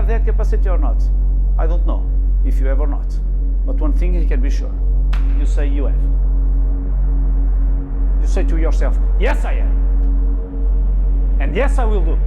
have that capacity or not? I don't know if you have or not. But one thing you can be sure, you say you have. You say to yourself, yes I am. And yes I will do.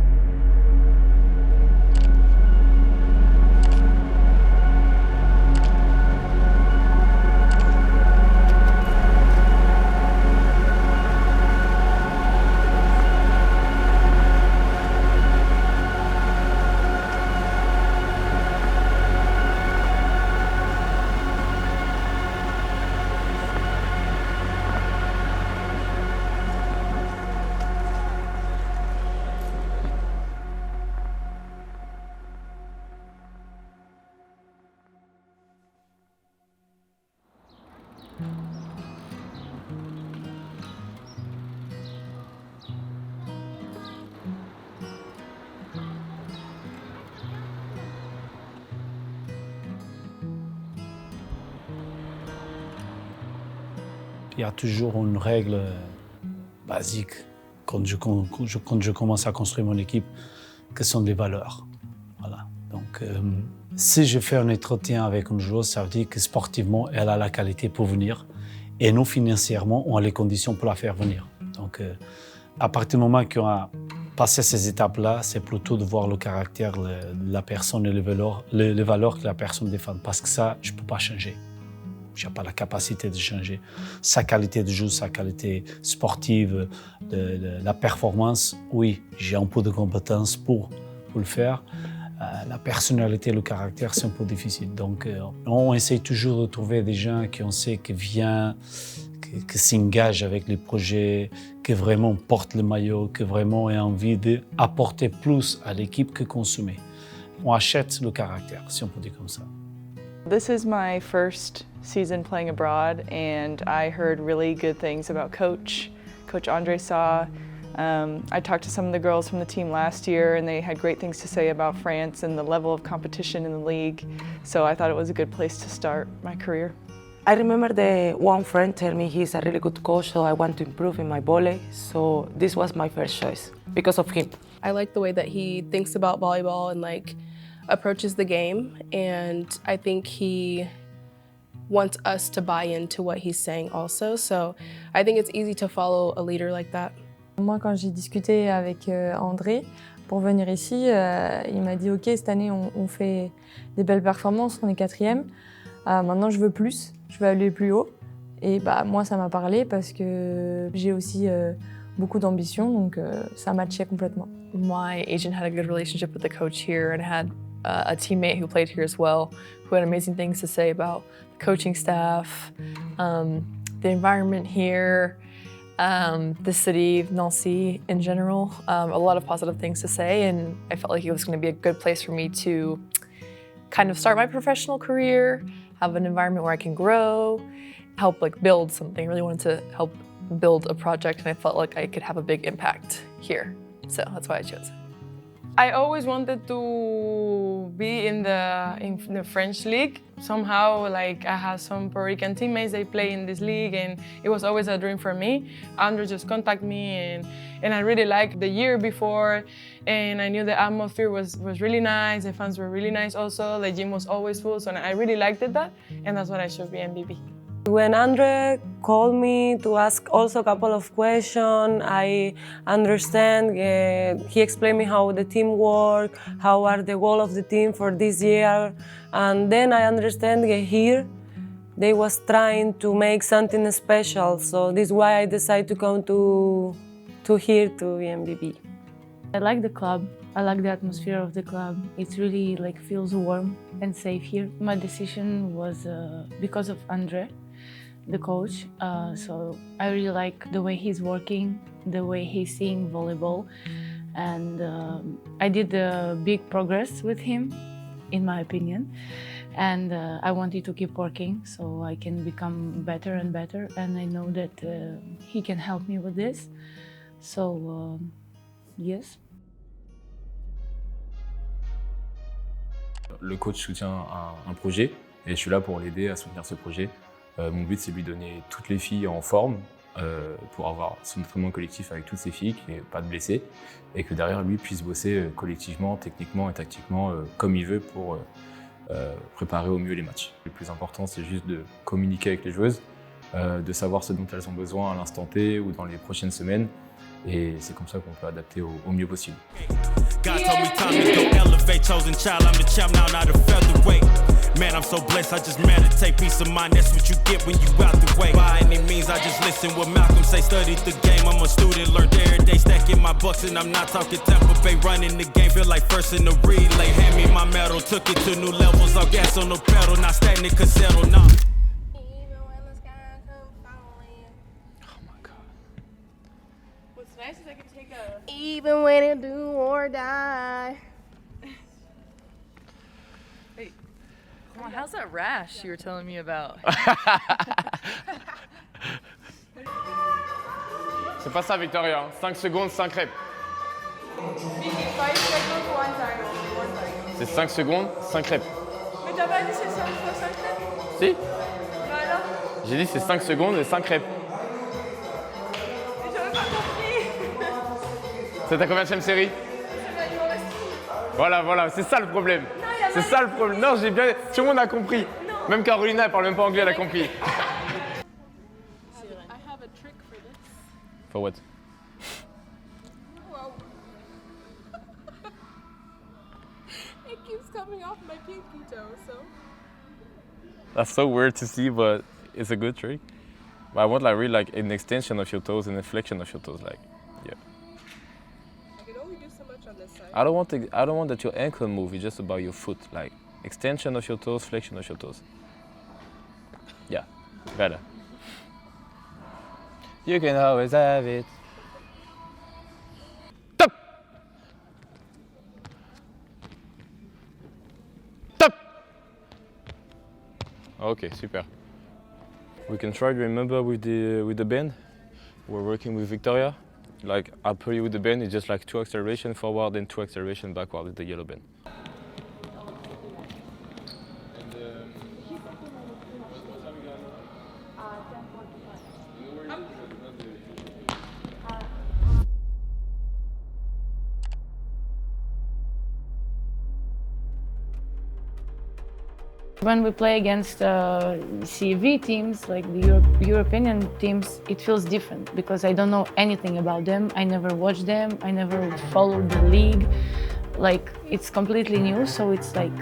Il y a toujours une règle basique quand je commence à construire mon équipe, que sont les valeurs. Voilà. Donc, si je fais un entretien avec une joueuse, ça veut dire que sportivement, elle a la qualité pour venir et nous, financièrement, on a les conditions pour la faire venir. Donc, à partir du moment qu'on a passé ces étapes-là, c'est plutôt de voir le caractère de la personne et les valeurs que la personne défend. Parce que ça, je ne peux pas changer. Je n'ai pas la capacité de changer. Sa qualité de jeu, sa qualité sportive, la performance, oui, j'ai un peu de compétences pour le faire. La personnalité, le caractère, c'est un peu difficile. Donc, on essaie toujours de trouver des gens qui on sait qui viennent, qui s'engagent avec les projets, qui vraiment portent le maillot, qui vraiment ont envie d'apporter plus à l'équipe que consommer. On achète le caractère, si on peut dire comme ça. This is my first season playing abroad, and I heard really good things about Coach Andre Saw. I talked to some of the girls from the team last year, and they had great things to say about France and the level of competition in the league. So I thought it was a good place to start my career. I remember one friend tell me he's a really good coach, so I want to improve in my volley. So this was my first choice because of him. I like the way that he thinks about volleyball and approaches the game, and I think he wants us to buy into what he's saying also. So I think it's easy to follow a leader like that. Moi, quand j'ai discuté avec André pour venir ici, il m'a dit « Ok, cette année, on fait des belles performances, on est 4e. Maintenant, je veux plus, je veux aller plus haut. » Et moi, ça m'a parlé parce que j'ai aussi beaucoup d'ambition, donc ça matchait complètement. My agent had a good relationship with the coach here and had a teammate who played here as well, who had amazing things to say about the coaching staff, the environment here, the city of Nancy in general. A lot of positive things to say, and I felt like it was going to be a good place for me to kind of start my professional career, have an environment where I can grow, help build something. I really wanted to help build a project, and I felt like I could have a big impact here. So that's why I chose it. I always wanted to be in the French league. Somehow, I had some Puerto Rican teammates, they play in this league, and it was always a dream for me. Andrew just contacted me, and I really liked the year before, and I knew the atmosphere was really nice, the fans were really nice also, the gym was always full, so I really liked that, and that's what I chose VNVB. When Andre called me to ask also a couple of questions, I understand. He explained me how the team work, how are the goals of the team for this year, and then I understand here they was trying to make something special. So this is why I decided to come to here to VNVB. I like the club. I like the atmosphere of the club. It really feels warm and safe here. My decision was because of Andre, the coach. So I really like the way he's working, the way he's seeing volleyball. And I did a big progress with him, in my opinion. And I wanted to keep working so I can become better and better. And I know that he can help me with this. So, yes. Le coach soutient un projet et je suis là pour l'aider à soutenir ce projet. Mon but, c'est de lui donner toutes les filles en forme pour avoir son entraînement collectif avec toutes ces filles, qu'il n'y ait pas de blessés, et que derrière lui puisse bosser collectivement, techniquement et tactiquement comme il veut pour préparer au mieux les matchs. Le plus important, c'est juste de communiquer avec les joueuses, de savoir ce dont elles ont besoin à l'instant T ou dans les prochaines semaines, et c'est comme ça qu'on peut adapter au mieux possible. God told me time to go elevate, chosen child, I'm the champ now, not a featherweight. Man, I'm so blessed, I just meditate, peace of mind, that's what you get when you out the way. By any means, I just listen what Malcolm say, studied the game, I'm a student, learned every day, stacking my bucks, and I'm not talking Tampa Bay, running the game, feel like first in the relay, hand me my medal, took it to new levels, all gas on the pedal, not stagnant, could settle, nah. Nice is I can take a even when it do or die. Wait, come on, how's that rash you were telling me about? C'est pas ça, Victoria. 5 secondes, 5 reps. C'est 5 secondes, 5 reps. Mais t'as pas dit c'est 5 fois 5 reps? Si. Bah alors? J'ai dit c'est 5 secondes et 5 reps. Mais j'avais pas compris. C'est ta combienième série? Voilà, c'est ça le problème. C'est ça le problème. Non, j'ai bien. Tout le monde a compris. Même Carolina, elle parle même pas anglais, elle a compris. For what? It keeps coming off my pinky toe, so. That's so weird to see, but it's a good trick. But I want like really like an extension of your toes and a flexion of your toes, like, yeah. I can only do so much on this side. I don't want that your ankle move. It's just about your foot, like extension of your toes, flexion of your toes. Yeah, better. You can always have it. Top. Top. Okay, super. We can try to remember with the bend. We're working with Victoria. Like I'll put you with the bend. It's just like 2 acceleration forward and 2 acceleration backward with the yellow bend. When we play against CV teams, like the European teams, it feels different because I don't know anything about them. I never watched them. I never followed the league. Like, it's completely new, so it's like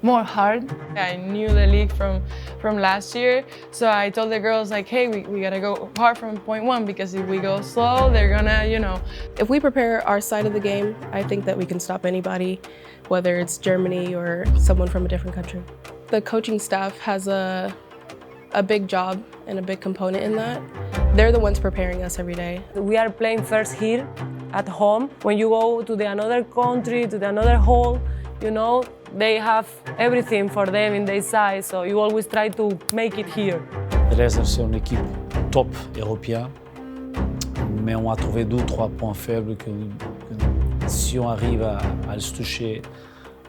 more hard. I knew the league from last year, so I told the girls like, hey, we gotta go hard from point 1 because if we go slow, they're gonna, you know. If we prepare our side of the game, I think that we can stop anybody, whether it's Germany or someone from a different country. The coaching staff has a big job and a big component in that. They're the ones preparing us every day. We are playing first here at home. When you go to another country, to another hall, you know, they have everything for them in their side, so you always try to make it here. Réalisé, c'est une équipe top européenne, mais on a trouvé 2 ou 3 points faibles que si on arrive à les toucher,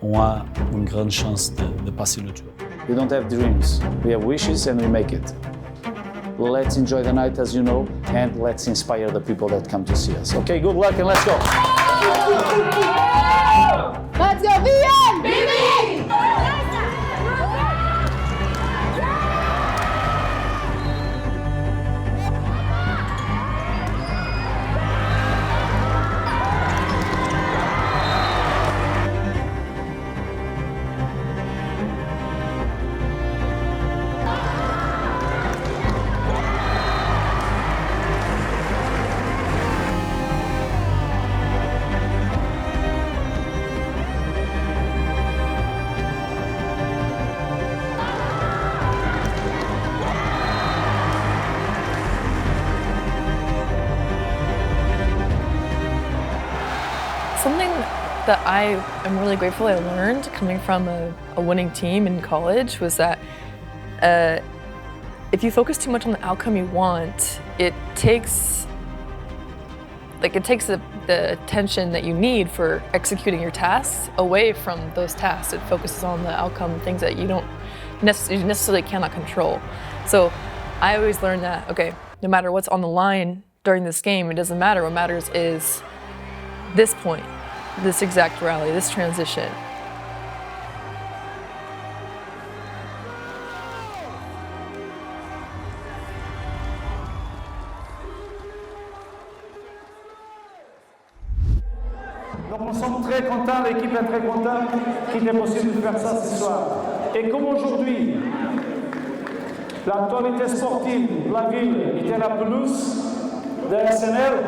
on a une grande chance de passer le tour. We don't have dreams, we have wishes and we make it. Let's enjoy the night as you know, and let's inspire the people that come to see us. Okay, good luck and let's go! Let's go, VNVB! Something that I am really grateful I learned coming from a winning team in college was that if you focus too much on the outcome you want, it takes the attention that you need for executing your tasks away from those tasks. It focuses on the outcome, things that you necessarily cannot control. So I always learned that, okay, no matter what's on the line during this game, it doesn't matter. What matters is this point, this exact rally, this transition. Donc nous sommes très contents, l'équipe est très contente qu'il est possible de faire ça ce soir. Et comme aujourd'hui, l'actualité sportive de la ville était la pelouse de Exceptionn'elles,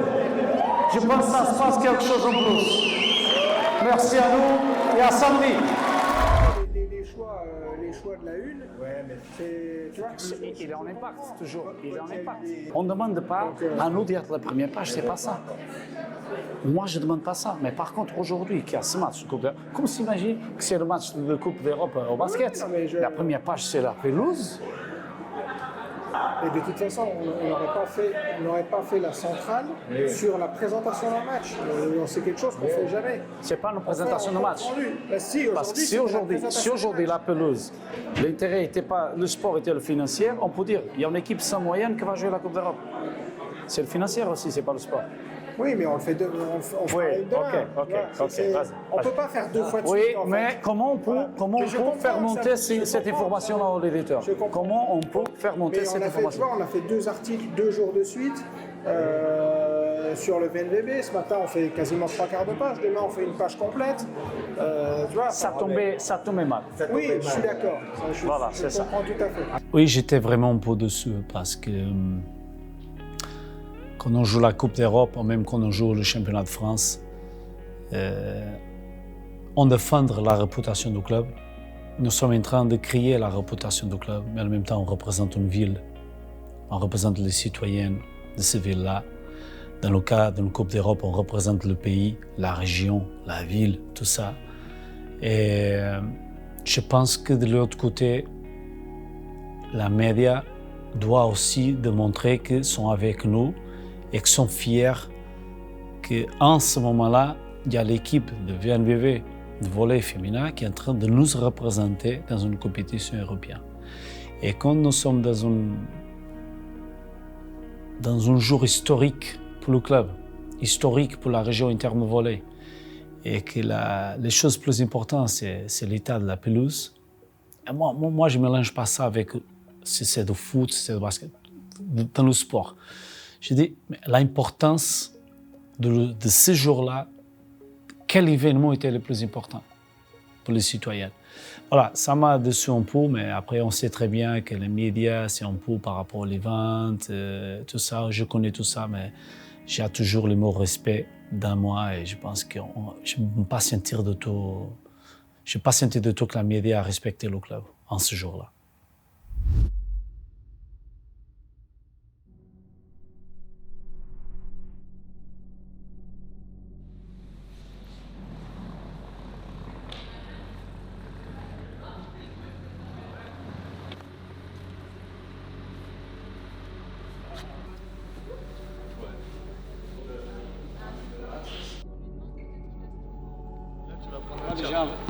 je pense que ça se passe quelque chose en plus. Merci à nous et à samedi. Les choix de la une, ouais, mais c'est, tu vois, il est en impact, toujours. Il est en impact. On ne demande pas à nous d'être la première page, c'est pas ça. Moi, je ne demande pas ça. Mais par contre, aujourd'hui, qu'il y a ce match de Coupe d'Europe, comme s'imagine que c'est le match de Coupe d'Europe au basket, la première page, c'est la pelouse. Et de toute façon, on n'aurait pas fait la centrale sur la présentation d'un match. C'est quelque chose qu'on ne fait jamais. C'est pas une présentation de match. Parce que si aujourd'hui la pelouse, l'intérêt n'était pas, le sport était le financier, on peut dire il y a une équipe sans moyenne qui va jouer la Coupe d'Europe. C'est le financier aussi, c'est pas le sport. Oui, mais on le fait demain. On ne peut pas faire deux fois de suite. Oui, mais comment on peut faire monter cette information dans l'éditeur? Comment on peut faire monter cette information? On a fait 2 articles 2 jours de suite sur le VNVB. Ce matin, on fait quasiment 3 quarts de page. Demain, on fait une page complète. Tu vois, ça tombait mal. Oui, je suis d'accord. Voilà, c'est ça. Je comprends tout à fait. Oui, j'étais vraiment un peu dessus parce que quand on joue la Coupe d'Europe, ou même quand on joue le championnat de France, on défend la réputation du club. Nous sommes en train de créer la réputation du club, mais en même temps, on représente une ville. On représente les citoyens de ces villes-là. Dans le cas d'une Coupe d'Europe, on représente le pays, la région, la ville, tout ça. Et je pense que de l'autre côté, la média doit aussi démontrer qu'ils sont avec nous et qu'ils sont fiers qu'en ce moment-là, il y a l'équipe de VNVB de volley féminin qui est en train de nous représenter dans une compétition européenne. Et quand nous sommes dans un jour historique pour le club, historique pour la région interne de volley, et que les choses plus importantes, c'est l'état de la pelouse. Et moi, je ne mélange pas ça avec si c'est du foot, si c'est du basket, dans le sport. Je dis, l'importance de ces jours-là, quel événement était le plus important pour les citoyens? Voilà, ça m'a déçu un peu, mais après, on sait très bien que les médias, c'est un peu par rapport aux ventes, tout ça. Je connais tout ça, mais j'ai toujours le mot respect dans moi et je pense que je ne peux pas sentir de tout. Je n'ai pas senti de tout que la média a respecté le club en ce jour-là.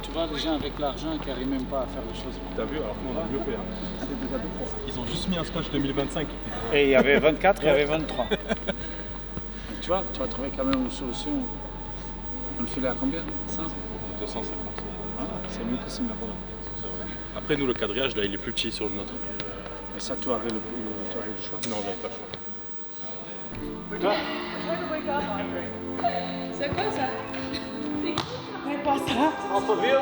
Tu vois les gens avec l'argent qui n'arrivent même pas à faire les choses. T'as vu, alors qu'on a mieux fait. Ils ont juste mis un scotch 2025. Et il y avait 24, il y avait 23. Tu vois, tu vas trouver quand même une solution. On le filait à combien, ça? 250. Voilà, c'est mieux que ce merveilleux. C'est vrai. Après, nous, le quadrillage, là, il est plus petit sur le nôtre. Et ça, tu avais le choix? Non, j'avais pas le choix. Toi? C'est quoi ça? C'est pas ça. Entrevue?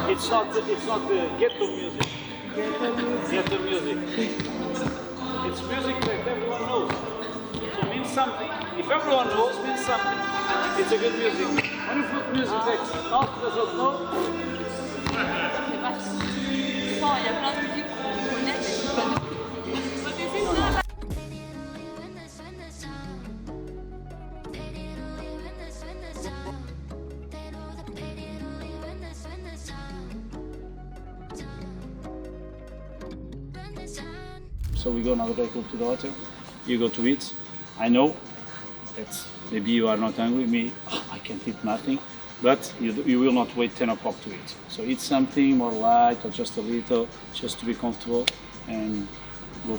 It's not get the music. Get the music. It's music that everyone knows. So it means something. If everyone knows, it means something. It's a good music. When you put music that not doesn't know. Il y a plein de musiques qu'on connaît, mais c'est pas de... So we go another day, go to the hotel. You go to eat. I know that maybe you are not hungry. Me, I can't eat nothing. but you will not wait 10 o'clock to eat. So eat something more light or just a little, just to be comfortable and go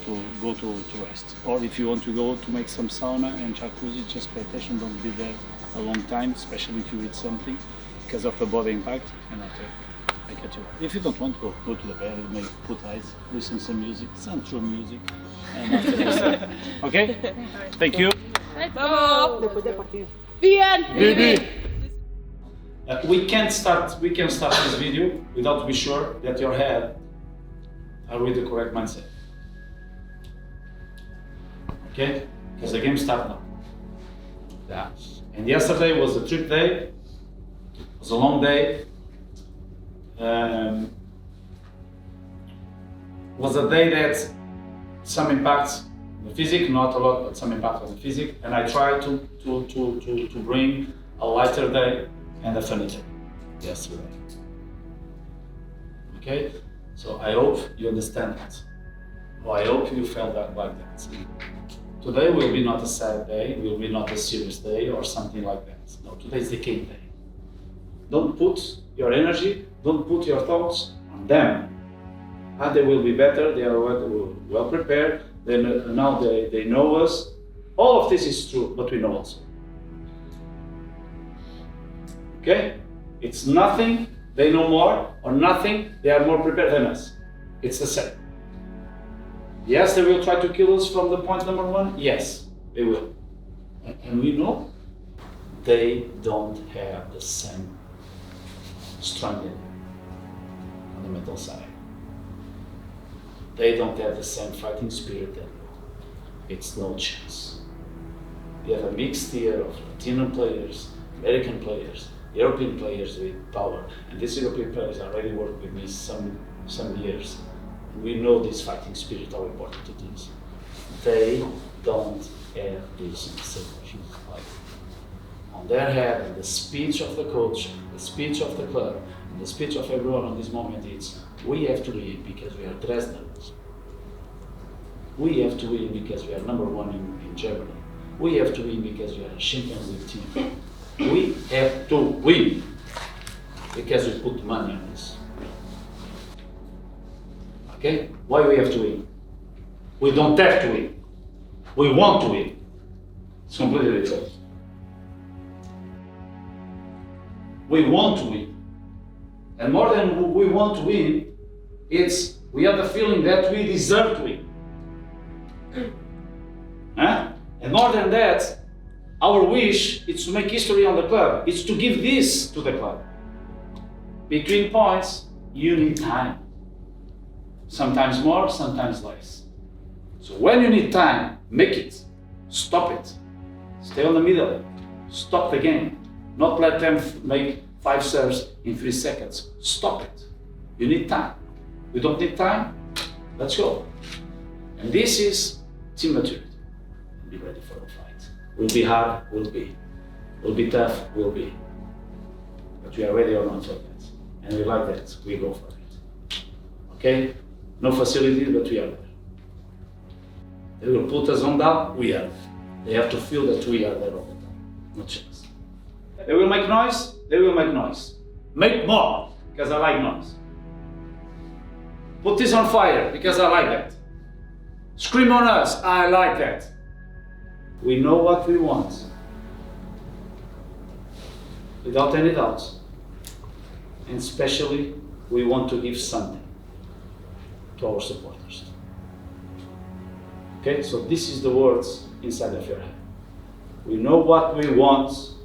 to rest. Or if you want to go to make some sauna and jacuzzi, just pay attention, don't be there a long time, especially if you eat something, because of the body impact. And after, I catch you. If you don't want to go to the bed, maybe put eyes, listen to some music, some true music, and after this, okay? Thank you. VNVB. We can start this video without be sure that your head are with the correct mindset. Okay? Because the game starts now. Yeah. And yesterday was a trip day. It was a long day. Was a day that some impacts on the physique, not a lot, but some impact on the physique. And I tried to bring a lighter day and a funny day yesterday. Okay? So I hope you understand that. Or I hope you felt that like that. Today will be not a sad day, will be not a serious day or something like that. No, today is the game day. Don't put your energy, don't put your thoughts on them. They will be better, they are well prepared, now they know us. All of this is true, but we know also. Okay? It's nothing, they know more, or nothing, they are more prepared than us. It's the same. Yes, they will try to kill us from the point number one. Yes, they will. And we know they don't have the same strength on the mental side. They don't have the same fighting spirit that you. It's no chance. We have a mixed tier of Latino players, American players, European players with power. And these European players already worked with me some years. We know this fighting spirit, how important it is. They don't have this like on their head, and the speech of the coach, the speech of the club, and the speech of everyone on this moment is, we have to win because we are Dresdens. We have to win because we are number one in Germany. We have to win because we are a Champions League team. We have to win because we put money on this. Okay? Why we have to win? We don't have to win. We want to win. It's completely different. We want to win. And more than we want to win, it's we have the feeling that we deserve to win. Huh? And more than that, our wish is to make history on the club. It's to give this to the club. Between points, you need time. Sometimes more, sometimes less. So when you need time, make it. Stop it. Stay on the middle. Stop the game. Not let them make 5 serves in 3 seconds. Stop it. You need time. You don't need time? Let's go. And this is team maturity. Be ready for the fight. Will be hard, will be. Will be tough, will be. But we are ready or not for that. And we like that, we go for it. Okay? No facility, but we are there. They will put us on down, we are there. They have to feel that we are there all the time. No chance. They will make noise, they will make noise. Make more, because I like noise. Put this on fire, because I like that. Scream on us, I like that. We know what we want. Without any doubt. And especially, we want to give something to our supporters. Okay, so this is the words inside of your head. We know what we want,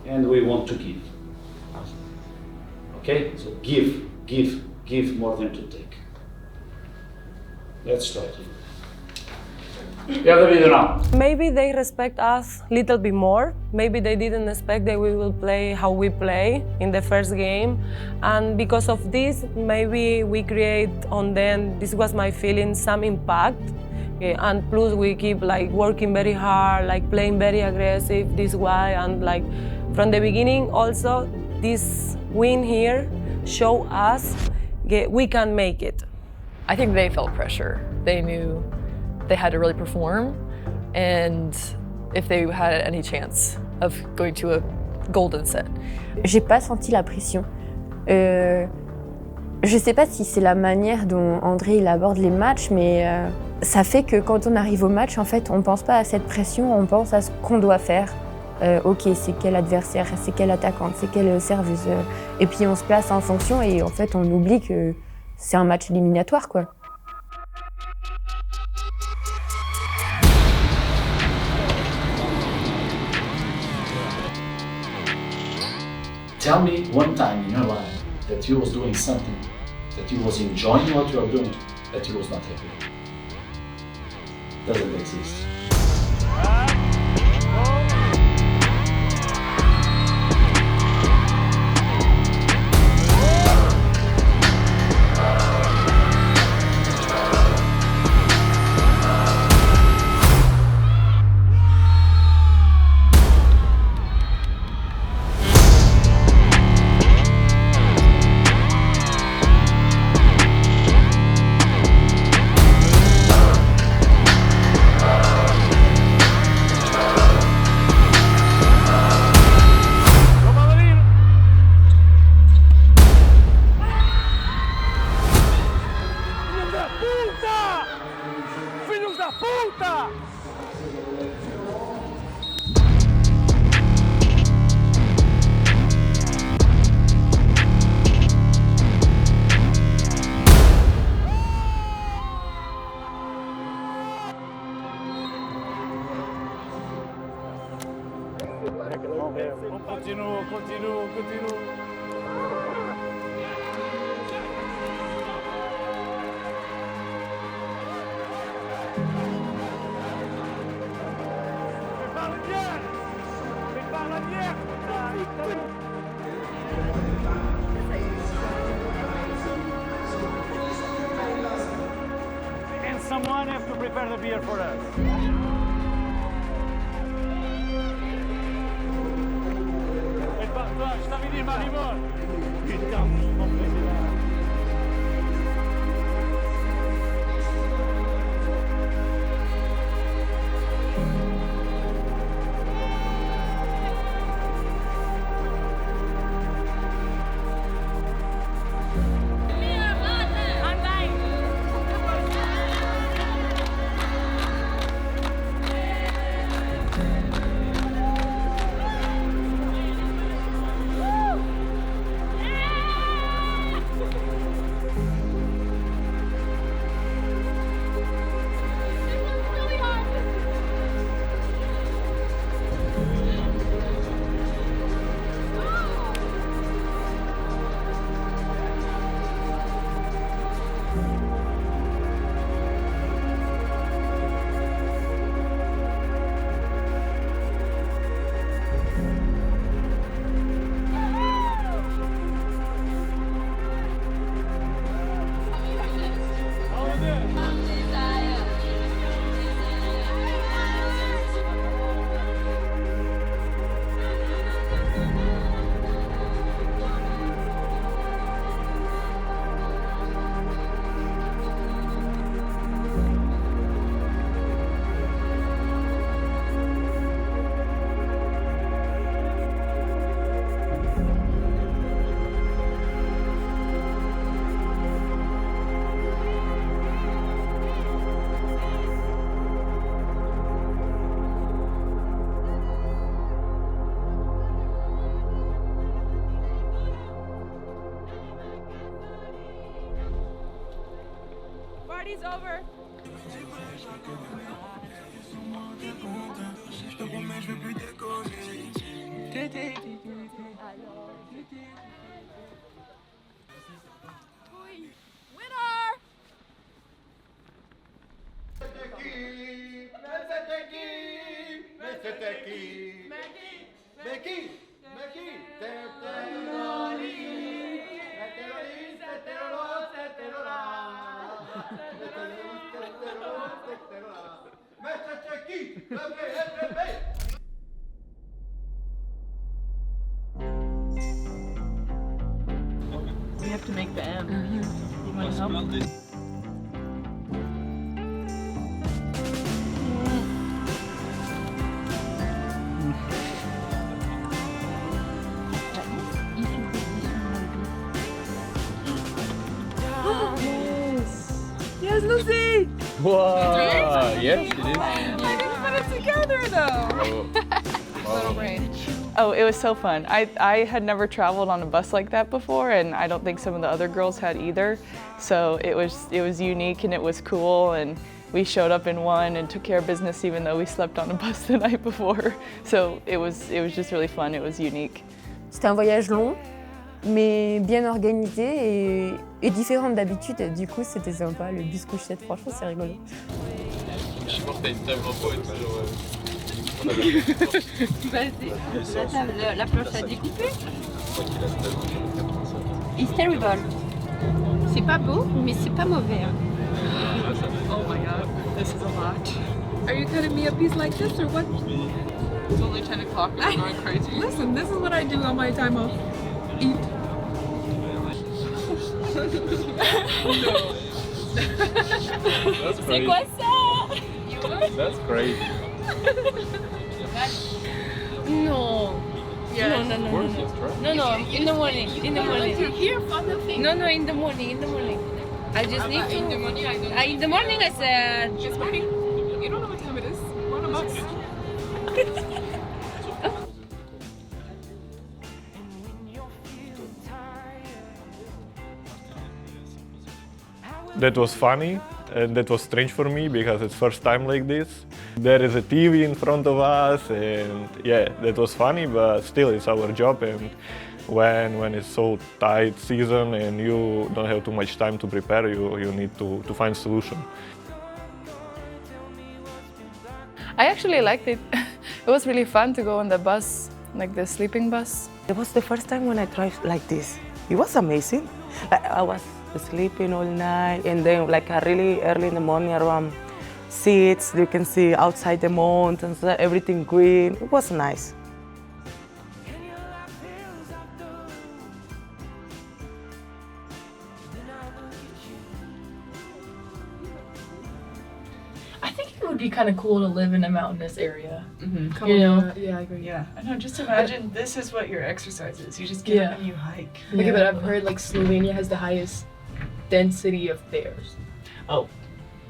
and we want to give. Okay, so give more than to take. Let's try to. You have the video now. Maybe they respect us a little bit more. Maybe they didn't expect that we will play how we play in the first game. And because of this, maybe we create on them, this was my feeling, some impact. And plus we keep like working very hard, like playing very aggressive this way. And like from the beginning also, this win here show us we can make it. I think they felt pressure. They knew they had to really perform, and if they had any chance of going to a golden set. J'ai pas senti la pression. Je sais pas si c'est la manière dont André il aborde les matchs, mais ça fait que quand on arrive au match, en fait, on pense pas à cette pression, on pense à ce qu'on doit faire. Ok, c'est quel adversaire, c'est quelle attaquante, c'est quelle serveuse. Et puis on se place en fonction et en fait on oublie que c'est un match éliminatoire, quoi. Tell me one time in your life that you was doing something, that you was enjoying what you are doing, that you was not happy. Doesn't exist. Continue. And someone has to prepare the beer for us. Je t'avais dit, Marie-Molle. Putain, mon président. Party's over. We have to make the M. You want to help? Yes, Lucy! Wow! Yes, it is. I didn't put it together though. Wow. Oh, it was so fun. I had never traveled on a bus like that before, and I don't think some of the other girls had either. So it was unique and it was cool, and we showed up in one and took care of business even though we slept on a bus the night before. So it was just really fun. It was unique. C'était un voyage long, mais bien organisé et différent d'habitude. Du coup, c'était sympa. Le bus couchette, franchement, c'est rigolo. Je pense que t'as une table en peau et tout, genre... La planche à découper. It's terrible. C'est pas beau, mais c'est pas mauvais. Oh my god, this is a lot. Are you cutting me a piece like this or what? It's only 10 o'clock, I'm going crazy. Listen, this is what I do on my time off. Eat. C'est quoi ça? That's great. No. Yes. No, Of course, yes, right? No, in the morning. In the morning. Here for the thing. No, in the morning. I just need to. In the morning, I don't. In the morning, I said. It's morning. You don't know what time it is. 1 o'clock. That was funny, and that was strange for me because it's first time like this. There is a TV in front of us, and yeah, that was funny, but still it's our job. And when it's so tight season and you don't have too much time to prepare, you need to find a solution. I actually liked it. It was really fun to go on the bus, like the sleeping bus. It was the first time when I tried like this. It was amazing. Like, I was sleeping all night, and then like really early in the morning around 6, you can see outside the mountains, everything green. It was nice. I think it would be kind of cool to live in a mountainous area. Mm-hmm. You know? Yeah, I agree. Yeah, I know. Just imagine this is what your exercise is. You just get up and you hike. Okay, but I've heard like Slovenia has the highest density of bears. Oh.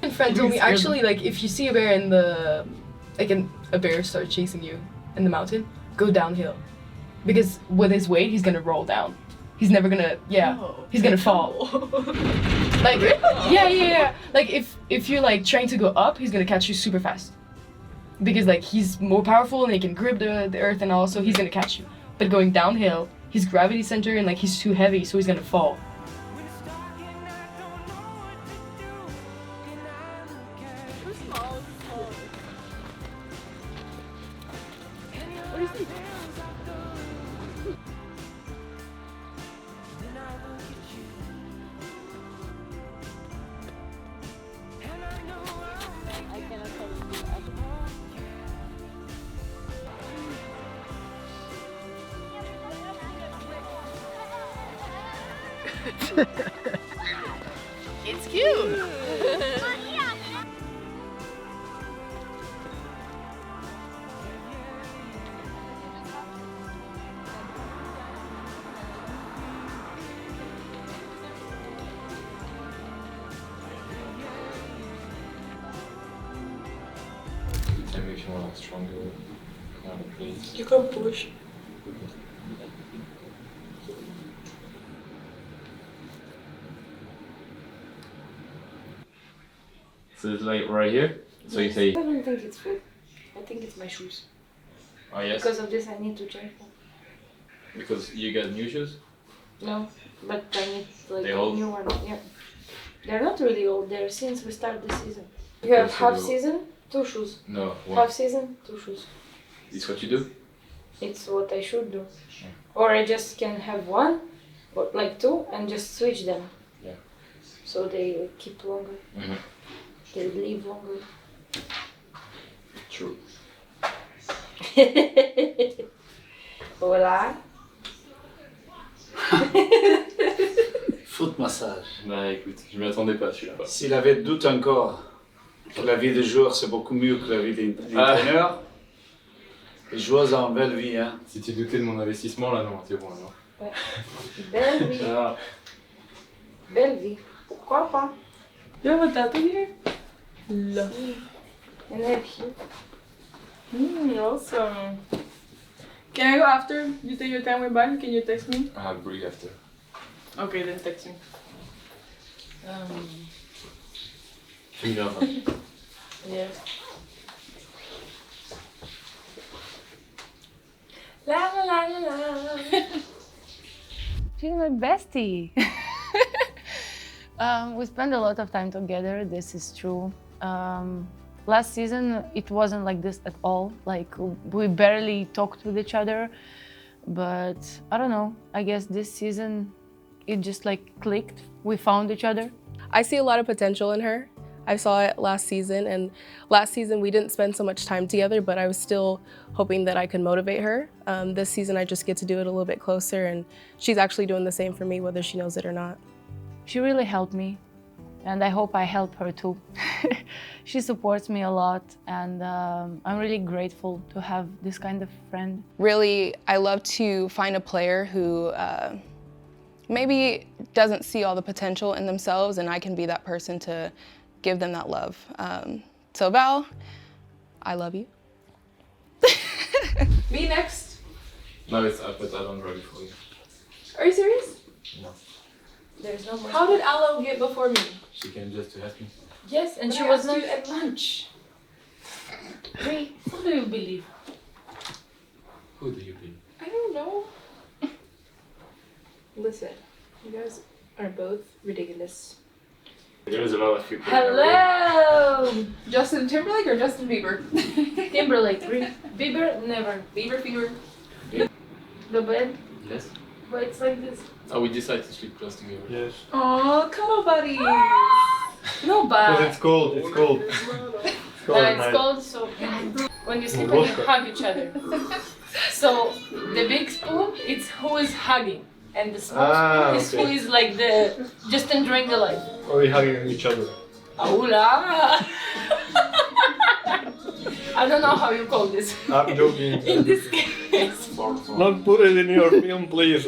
And friend told me actually, like, if you see a bear in the, like, a bear start chasing you in the mountain, go downhill, because with his weight, he's gonna roll down. He's never gonna, he's gonna fall. Like, yeah. Like, if you're like trying to go up, he's gonna catch you super fast, because like he's more powerful and he can grip the earth, and also he's gonna catch you. But going downhill, his gravity center and like he's too heavy, so he's gonna fall. What is it? It's cute. That makes you want a stronger kind of place. You can push. So it's like right here? So you say... I don't think it's food. I think it's my shoes. Oh yes? Because of this I need to change them. Because you got new shoes? No, but I need like They a old? new one. Yeah. They're not really old, they're since we started the season. You have Okay, half so- season, 2 shoes. No, one. Half season, 2 shoes. It's what you do? It's what I should do. Or I just can have one, or like 2, and just switch them. Yeah. So they keep longer. Mm-hmm. They live longer. True. Voilà. Foot massage. Bah écoute, je m'y attendais pas celui-là. S'il avait doute encore que la vie de joueur c'est beaucoup mieux que la vie d'entraîneur, les joueuses ont une belle vie. Hein. Si tu doutais de mon investissement, là non, c'est bon là, non. Ouais. Belle vie. Ah. Belle vie. Pourquoi pas? You have a tattoo here? Love. And then here. Awesome. Can I go after you take your time with bye? Can you text me? I have break after. Okay, then text me. Yeah. La la la la la. She's my bestie. We spend a lot of time together, this is true. Last season, it wasn't like this at all. Like, we barely talked with each other. But I don't know, I guess this season, it just like clicked. We found each other. I see a lot of potential in her. I saw it last season, and last season we didn't spend so much time together, but I was still hoping that I could motivate her. This season I just get to do it a little bit closer, and she's actually doing the same for me, whether she knows it or not. She really helped me, and I hope I help her too. She supports me a lot, and I'm really grateful to have this kind of friend. Really, I love to find a player who maybe doesn't see all the potential in themselves, and I can be that person to give them that love. So Val, I love you. Me next. No, it's up, but I don't ready for you. Are you serious? No. There's no more. How did Alo get before me? She came just to help me. Yes, and But she I was asked not you at lunch. Ray, who do you believe? Who do you believe? I don't know. Listen, you guys are both ridiculous. There is a lot of people. Hello! Justin Timberlake or Justin Bieber? Timberlake, Bieber, never. Bieber fever. The bed, Yes. but it's like this. Oh, we decided to sleep close together. Yes. Oh, come on, buddy. No Because bad. it's cold, it's cold. It's cold at It's night. cold, so when you sleep and you hug each other. So the big spoon, it's who is hugging. And the small spoon is who okay. is like the just enjoying the life. Or we hugging each other. Aula! I don't know how you call this. I'm joking. In this case, Not put it in your film, please.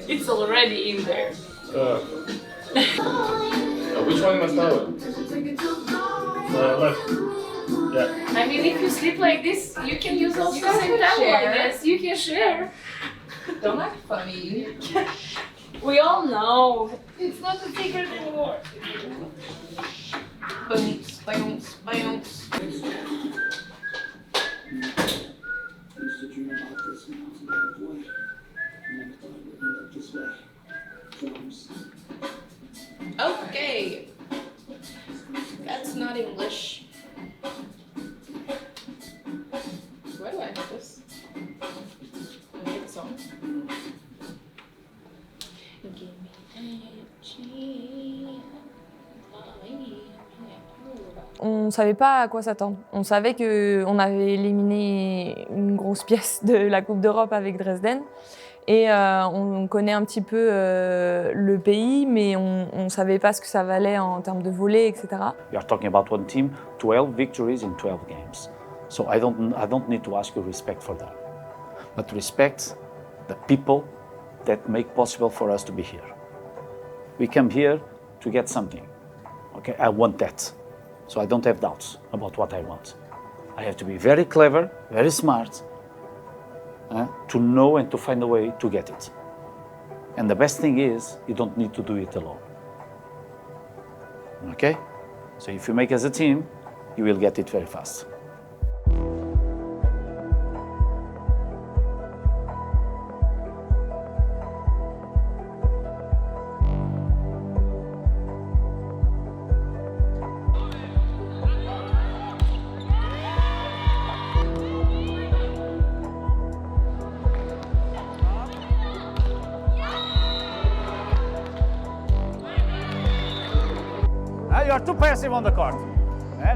it's already in there. Which one must I have? Left. Yeah. I mean, if you sleep like this, you can use also the same can towel, I share. guess. You can share. Don't act funny. We all know. It's not a secret anymore. Bounce, bounce, bounce. Okay. That's not English. Where do I have this? I think so. Give me On ne savait pas à quoi s'attendre. On savait qu'on avait éliminé une grosse pièce de la Coupe d'Europe avec Dresden. Et on connaît un petit peu le pays, mais on ne savait pas ce que ça valait en termes de volée, etc. We are talking about one team, 12 victories in 12 games. So I don't need to ask you respect for that. But respect the people that make possible for us to be here. We come here to get something. Okay, I want that. So I don't have doubts about what I want. I have to be very clever, very smart, to know and to find a way to get it. And the best thing is, you don't need to do it alone. Okay? So if you make as a team, you will get it very fast. You are too passive on the court.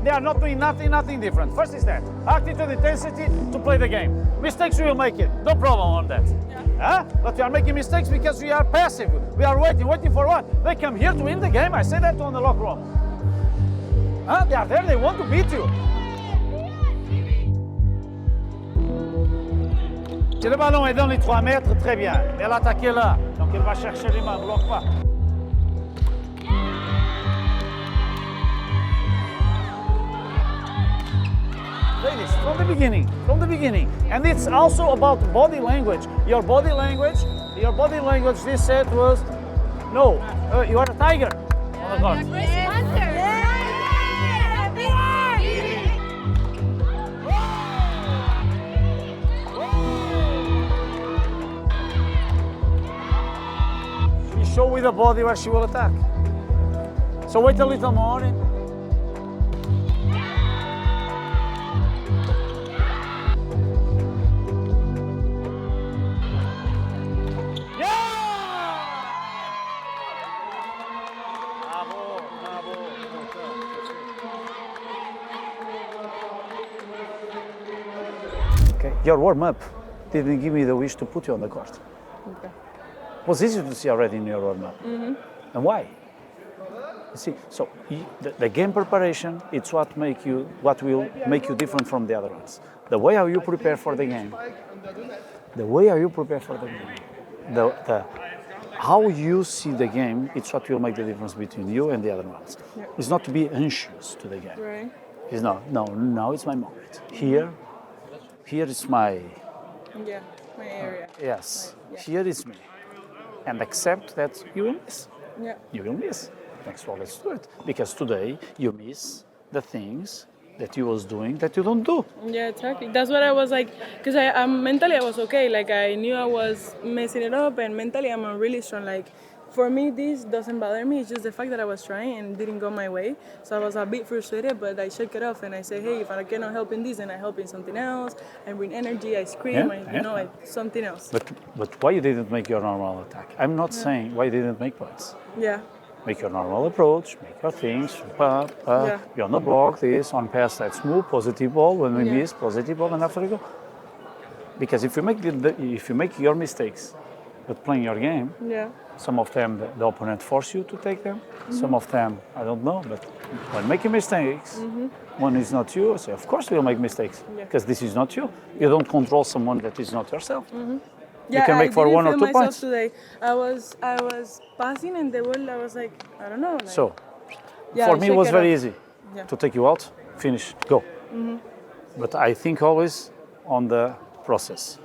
They are not doing nothing different. First is that, attitude, intensity to play the game. Mistakes we will make it, no problem on that. But we are making mistakes because we are passive. We are waiting for what? They come here to win the game. I say that on the locker room. They are there, they want to beat you. Si le ballon est dans les 3 mètres, très bien. Mais elle a attaqué là, donc elle va chercher les mains, ne bloque pas. beginning, from the beginning. And it's also about body language. Your body language, this set was, no, you are a tiger. Oh my God. She show with the body where she will attack. So wait a little more. Okay. Your warm-up didn't give me the wish to put you on the court. Okay. It was easy to see already in your warm-up. Mm-hmm. And why? You see, so the game preparation, it's what will make you different from the other ones. The way how you prepare for the game. How you see the game, it's what will make the difference between you and the other ones. Yeah. It's not to be anxious to the game. Right. It's now it's my moment. Here is my... Yeah, my area. Yes, Yeah. here is me. And accept that you will miss. Yeah. You will miss. Thanks for let's do it. Because today you miss the things that you was doing that you don't do. Yeah, exactly. That's what I was like, because I mentally I was okay. Like I knew I was messing it up, and mentally I'm really strong. Like for me, this doesn't bother me. It's just the fact that I was trying and it didn't go my way. So I was a bit frustrated, but I shake it off and I say, hey, if I cannot help in this, then I help in something else. I bring energy. I scream. Something else. But why you didn't make your normal attack? I'm not saying why you didn't make points. Yeah. Make your normal approach, make your things, you're on the block, this, on pass, that's smooth, positive ball, when we miss, positive ball, and after you go. Because if you make your mistakes, but playing your game, some of them the opponent force you to take them, some of them, I don't know, but when making mistakes, one is not you, so of course you'll make mistakes, because this is not you. You don't control someone that is not yourself. Yeah, you can make for 1 or 2 points. Today. I was passing and the ball, I was like, I don't know. Like, so, for me it was very easy to take you out, finish, go. But I think always on the process.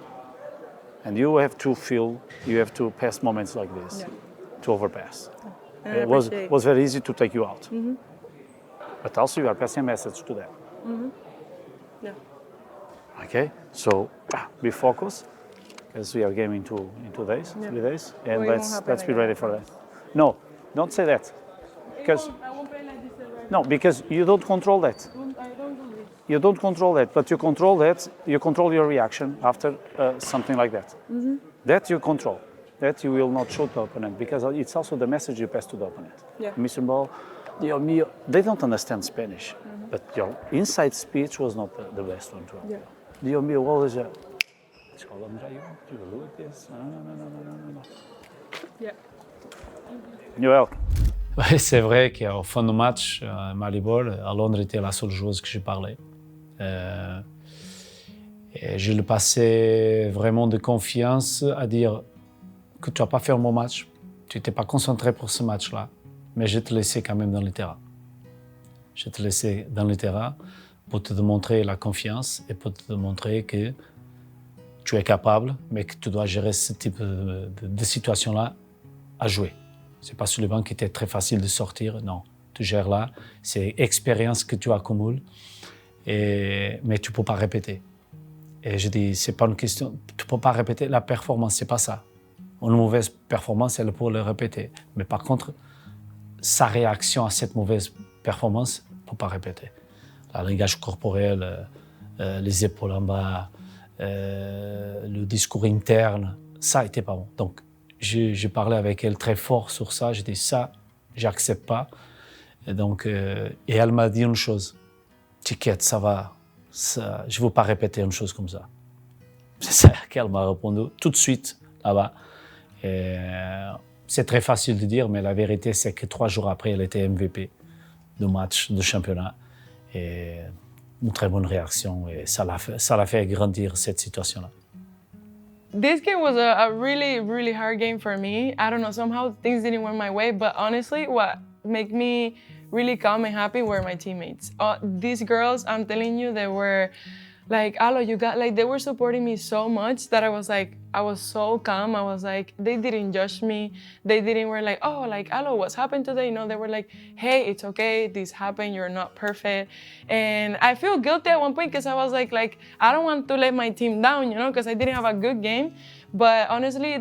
And you have to pass moments like this, to overpass. And it was very easy to take you out. But also you are passing a message to them. Yeah. Okay, so be focused. Because we are gaming in 2 days, 3 days, and let's be ready for that. No, don't say that, because I won't play like this right no, because you don't control that. I don't do this. You don't control that, but you control that. You control your reaction after something like that. That you control. That you will not show to the opponent, because it's also the message you pass to the opponent. Yeah. Mr. Ball, they don't understand Spanish, but your inside speech was not the best one to have. Dios mío, always. You look at this. No. Yeah. You're welcome. Ouais, c'est vrai qu'au fond du match, à volleyball, Alondra était la seule joueuse que je parlais. Et je le passais vraiment de confiance à dire que tu n'as pas fait un bon match, tu n'étais pas concentré pour ce match-là, mais je te laissais quand même dans le terrain. Je te laissais dans le terrain pour te démontrer la confiance et pour te démontrer que tu es capable, mais que tu dois gérer ce type de situation-là à jouer. C'est pas sur le banc qui était très facile de sortir, non. Tu gères là, c'est expérience que tu accumules, mais tu peux pas répéter. Et je dis, c'est pas une question, tu peux pas répéter la performance, c'est pas ça. Une mauvaise performance, elle peut le répéter. Mais par contre, sa réaction à cette mauvaise performance, ne peut pas répéter. Le langage corporel, les épaules en bas, le discours interne, ça n'était pas bon. Donc, j'ai parlé avec elle très fort sur ça. J'ai dit ça, j'accepte pas. Et donc, et elle m'a dit une chose. T'inquiète, ça va. Ça, je ne veux pas répéter une chose comme ça. C'est ça qu'elle m'a répondu tout de suite là-bas. C'est très facile de dire, mais la vérité, c'est que 3 jours après, elle était MVP du match de championnat. Et une très bonne réaction. Et ça l'a fait grandir cette situation-là. This game was a really, really hard game for me. I don't know, somehow things didn't went my way, but honestly, what made me really calm and happy were my teammates. These girls, I'm telling you, they were like, Alo, you got, like, they were supporting me so much that I was so calm. I was like, they didn't judge me. They didn't were like, oh, like, Alo, what's happened today? You know, they were like, hey, it's okay. This happened. You're not perfect. And I feel guilty at one point because I was like, I don't want to let my team down, you know, because I didn't have a good game. But honestly,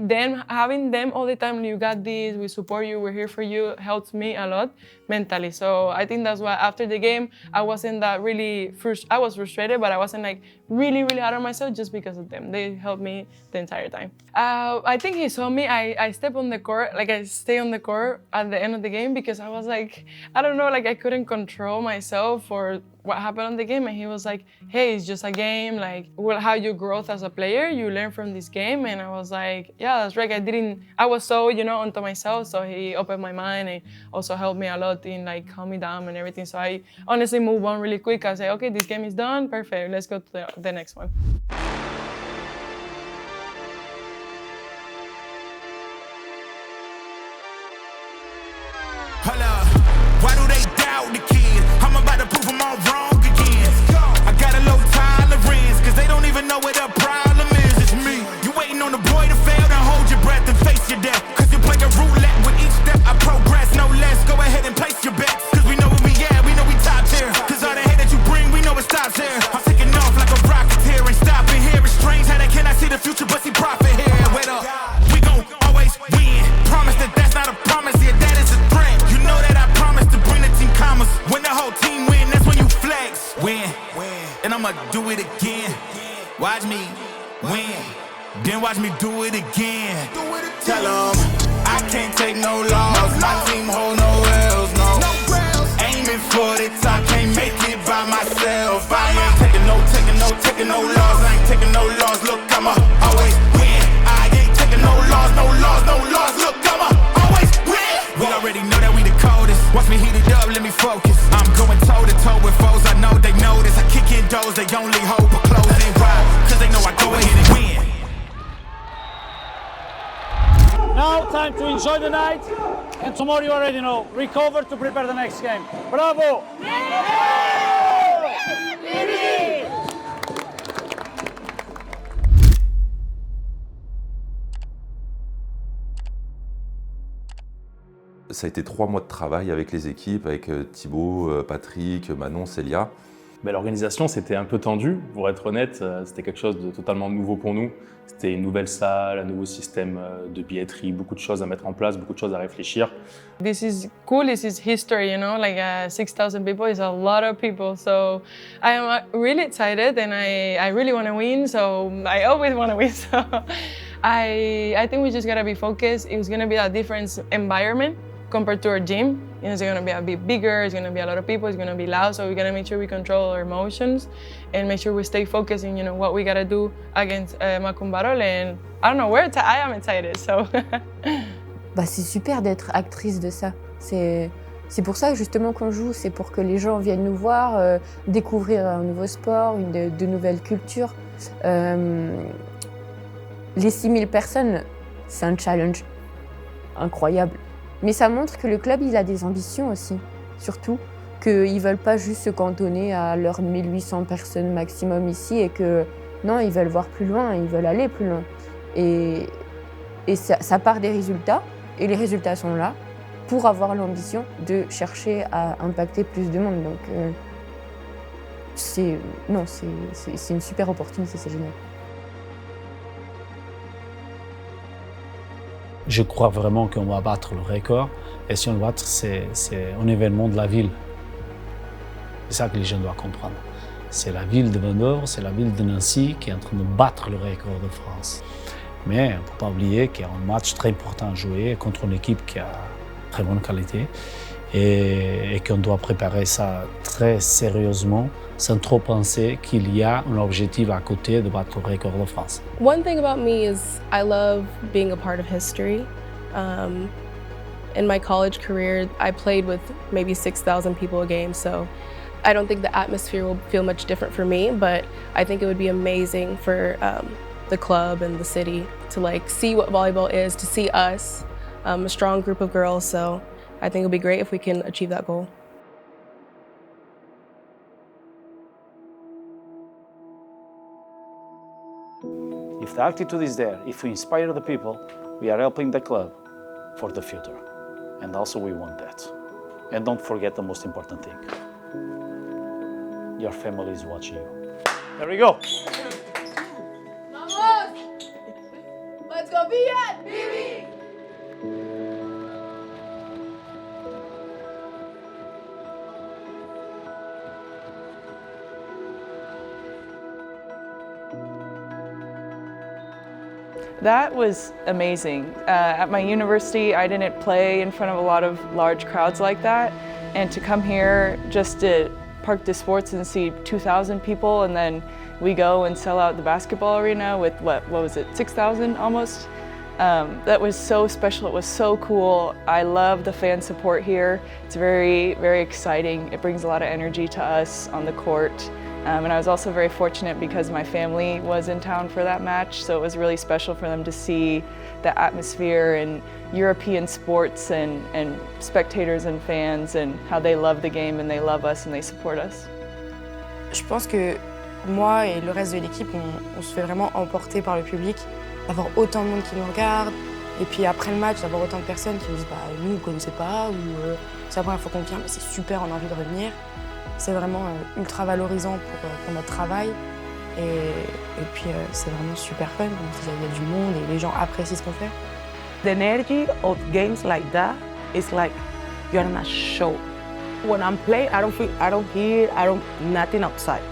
having them all the time, you got this, we support you, we're here for you, helps me a lot mentally. So I think that's why after the game, I wasn't that really, I was frustrated, but I wasn't like really hard on myself just because of them. They helped me the entire time. I think he saw me, I step on the court, like I stay on the court at the end of the game because I was like, I don't know, like I couldn't control myself or what happened on the game, and he was like, hey, it's just a game, like, well, how you grow as a player, you learn from this game. And I was like, yeah, that's right, I was so, you know, onto myself, so he opened my mind and also helped me a lot in like calm me down and everything. So I honestly moved on really quick. I said, okay, this game is done, perfect, let's go to the next one. Why do they doubt the kid? I'm about to prove them all wrong again. I got a low tolerance, cause they don't even know what the problem is. It's me. You waiting on the boy to fail, then hold your breath and face your death. Cause you play a roulette with each step I progress, no less. Go ahead and place your bets, cause we know where we at, we know we top tier. Cause all the hate that you bring, we know it stops here. I'm taking off like a rocket here and stopping here. It's strange how they cannot see the future but see profit here. Wait up, we gon' always win. Promise that that's not a promise, yeah, that is a threat. You know that I promise to bring the team commas. When the whole team win, that's when you flex. Win, and I'ma do it again. Watch me win, then watch me do it again. Tell them I can't take no loss. My team hold no L's, no. Aiming for the top, can't make it by myself. I ain't taking no loss. I ain't taking no loss. Look, I'ma always win. I ain't taking no loss. Look, I'ma always win. We already know that we the coldest. Watch me heat it up, let me focus. I'm going toe to toe with foes. I know they notice. I kick in doors, they only hope for closing. Why? Cause they know I go ahead and win. Now time to enjoy the night, and tomorrow you already know, recover to prepare the next game. Bravo! Ça a été 3 mois de travail avec les équipes, avec Thibaut, Patrick, Manon, Célia. L'organisation, c'était un peu tendu, pour être honnête. C'était quelque chose de totalement nouveau pour nous. C'était une nouvelle salle, un nouveau système de billetterie, beaucoup de choses à mettre en place, beaucoup de choses à réfléchir. This is cool, this is history, you know, like 6,000 people is a lot of people. So I am really excited and I really want to win, so I always want to win. So I think we just got to be focused. It was going to be a different environment compared to our gym. You know, it's going to be a bit bigger, it's going to be a lot of people, it's going to be loud, so we got to make sure we control our emotions and make sure we stay focused in, you know, what we got to do against Macumbarol. And I don't know, I am excited, so. Bah, c'est super d'être actrice de ça. C'est pour ça justement qu'on joue, c'est pour que les gens viennent nous voir, découvrir un nouveau sport, de nouvelles cultures. Les 6000 personnes, c'est un challenge incroyable. Mais ça montre que le club, il a des ambitions aussi, surtout qu'ils ne veulent pas juste se cantonner à leurs 1800 personnes maximum ici et que non, ils veulent voir plus loin, ils veulent aller plus loin. Et ça part des résultats, et les résultats sont là pour avoir l'ambition de chercher à impacter plus de monde. Donc c'est une super opportunité, c'est génial. Je crois vraiment qu'on va battre le record. Et si on le bat, c'est un événement de la ville. C'est ça que les gens doivent comprendre. C'est la ville de Vandoeuvre, c'est la ville de Nancy qui est en train de battre le record de France. Mais on ne peut pas oublier qu'il y a un match très important à jouer contre une équipe qui a très bonne qualité et qu'on doit préparer ça très sérieusement sans trop penser qu'il y a un objectif à côté de battre le record de France. One thing about me is I love being a part of history. In my college career, I played with maybe 6,000 people a game, so I don't think the atmosphere will feel much different for me, but I think it would be amazing for the club and the city to like see what volleyball is, to see us, a strong group of girls, so I think it would be great if we can achieve that goal. If the attitude is there, if we inspire the people, we are helping the club for the future. And also we want that. And don't forget the most important thing. Your family is watching you. There we go. Vamos! Let's go, VNVB! That was amazing. At my university, I didn't play in front of a lot of large crowds like that. And to come here just to Parc des Sports and see 2,000 people, and then we go and sell out the basketball arena with, what was it, 6,000 almost? That was so special, it was so cool. I love the fan support here. It's very, very exciting. It brings a lot of energy to us on the court. And I was also very fortunate because my family was in town for that match, so it was really special for them to see the atmosphere and European sports and spectators and fans and how they love the game and they love us and they support us. Je pense que moi et le reste de l'équipe, on se fait vraiment emporter par le public, d'avoir autant de monde qui nous regarde, et puis après le match, d'avoir autant de personnes qui nous disent « nous, on ne connaissait pas » ou « c'est la première fois qu'on vient, mais c'est super, on a envie de revenir ». C'est vraiment ultra valorisant pour notre travail et puis c'est vraiment super fun. Il y a du monde et les gens apprécient ce qu'on fait. The energy of games like that is like you're in a show. When I'm playing, I don't hear nothing outside.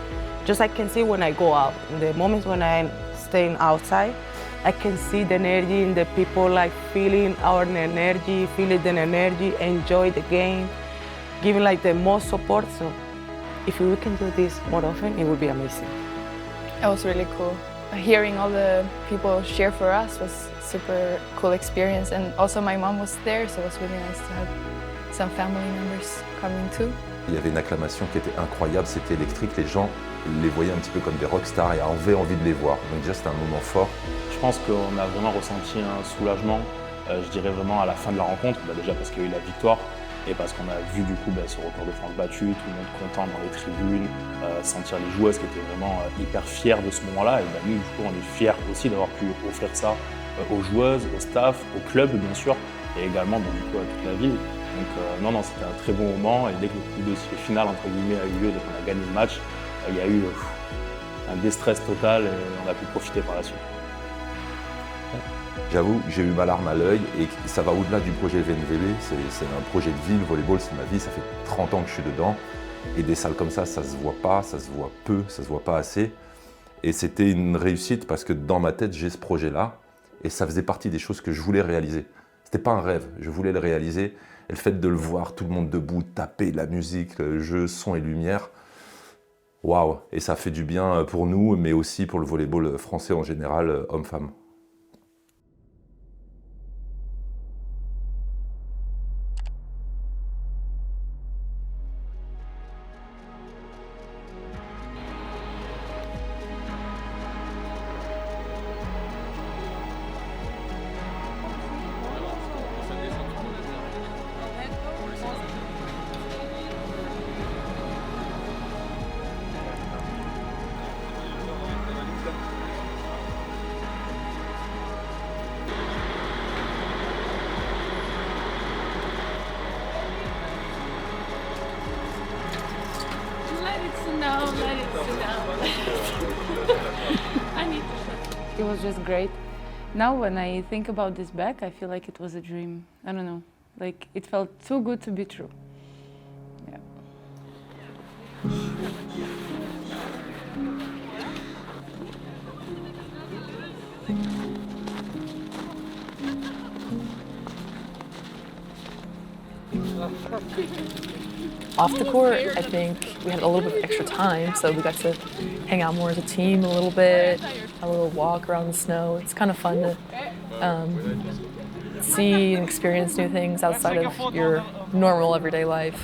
Just I can see when I go out. In the moments when I'm staying outside, I can see the energy in the people, like feeling our energy, feeling the energy, enjoy the game, giving like the most support. So if we can do this more often, it would be amazing. It was really cool. Hearing all the people cheer for us was a super cool experience, and also my mom was there, so it was really nice to have some family members coming too. Il y avait une acclamation qui était incroyable, c'était électrique, les gens les voyaient un petit peu comme des rockstars et avaient envie de les voir. Donc déjà c'était un moment fort. Je pense qu'on a vraiment ressenti un soulagement, je dirais vraiment à la fin de la rencontre, déjà parce qu'il y a eu la victoire, et parce qu'on a vu du coup ce record de France battu, tout le monde content dans les tribunes, sentir les joueuses qui étaient vraiment hyper fiers de ce moment-là. Et nous, du coup, on est fiers aussi d'avoir pu offrir ça aux joueuses, au staff, au club bien sûr, et également du coup à toute la ville. Donc non, c'était un très bon moment. Et dès que le coup de sifflet final entre guillemets a eu lieu, dès qu'on a gagné le match, il y a eu un déstress total et on a pu profiter par la suite. J'avoue, j'ai eu ma larme à l'œil et ça va au-delà du projet VNVB. C'est un projet de vie, le volleyball, c'est ma vie, ça fait 30 ans que je suis dedans. Et des salles comme ça se voit pas, ça se voit peu, ça se voit pas assez. Et c'était une réussite parce que dans ma tête, j'ai ce projet-là et ça faisait partie des choses que je voulais réaliser. C'était pas un rêve, je voulais le réaliser. Et le fait de le voir, tout le monde debout, taper, la musique, le jeu, son et lumière, waouh! Et ça fait du bien pour nous, mais aussi pour le volleyball français en général, homme-femme. It was just great. Now when I think about this back, I feel like it was a dream. I don't know, like it felt too good to be true. Yeah. Off the court, I think we had a little bit of extra time, so we got to hang out more as a team a little bit, a little walk around the snow. It's kind of fun to see and experience new things outside of your normal everyday life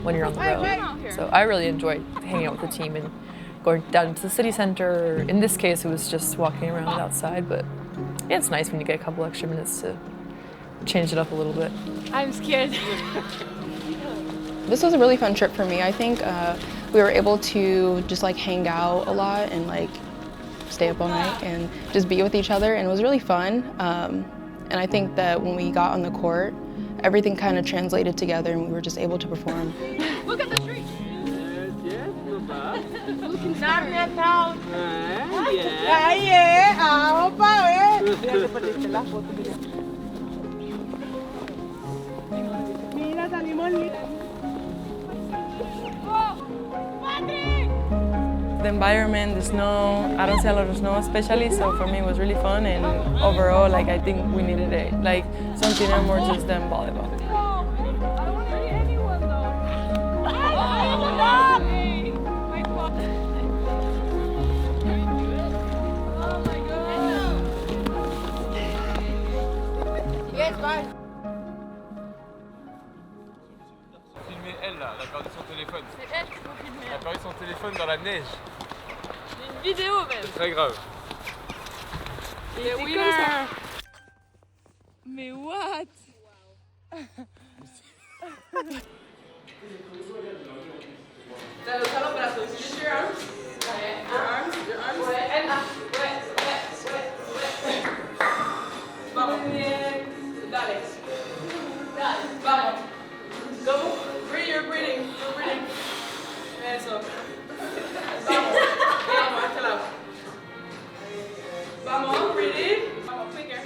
when you're on the road. So I really enjoyed hanging out with the team and going down to the city center. In this case, it was just walking around outside, but yeah, it's nice when you get a couple extra minutes to change it up a little bit. I'm scared. This was a really fun trip for me. I think we were able to just like hang out a lot and like stay up all night and just be with each other, and it was really fun. And I think that when we got on the court, everything kind of translated together and we were just able to perform. Look at the tree. Yes, Papa. Not yet out. The environment, the snow, I don't see a lot of snow especially, so for me it was really fun, and overall, like, I think we needed it, like something more just than volleyball. Yes, bye. Filmer elle là, elle a perdu son téléphone. C'est elle qu'il faut filmer. Elle a perdu son téléphone dans la neige. Une vidéo même. C'est très grave. Et The winner. Mais what? Just your arms. Your arms. Your arms. And up. Vamos. Dale. Vamos. Go. Breathe. You're breathing. You're breathing. Eso. Vamos. Vamos. Hasta lado. Vamos. Breathe in. Vamos. Quicker.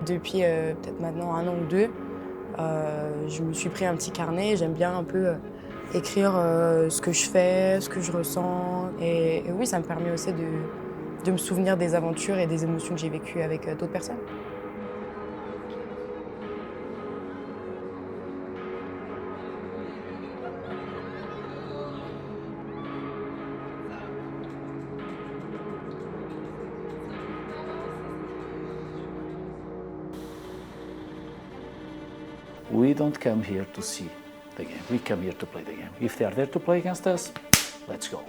Depuis peut-être maintenant 1 an ou 2, je me suis pris un petit carnet. J'aime bien un peu écrire ce que je fais, ce que je ressens. Et oui, ça me permet aussi de me souvenir des aventures et des émotions que j'ai vécues avec d'autres personnes. We don't come here to see the game. We come here to play the game. If they are there to play against us, let's go.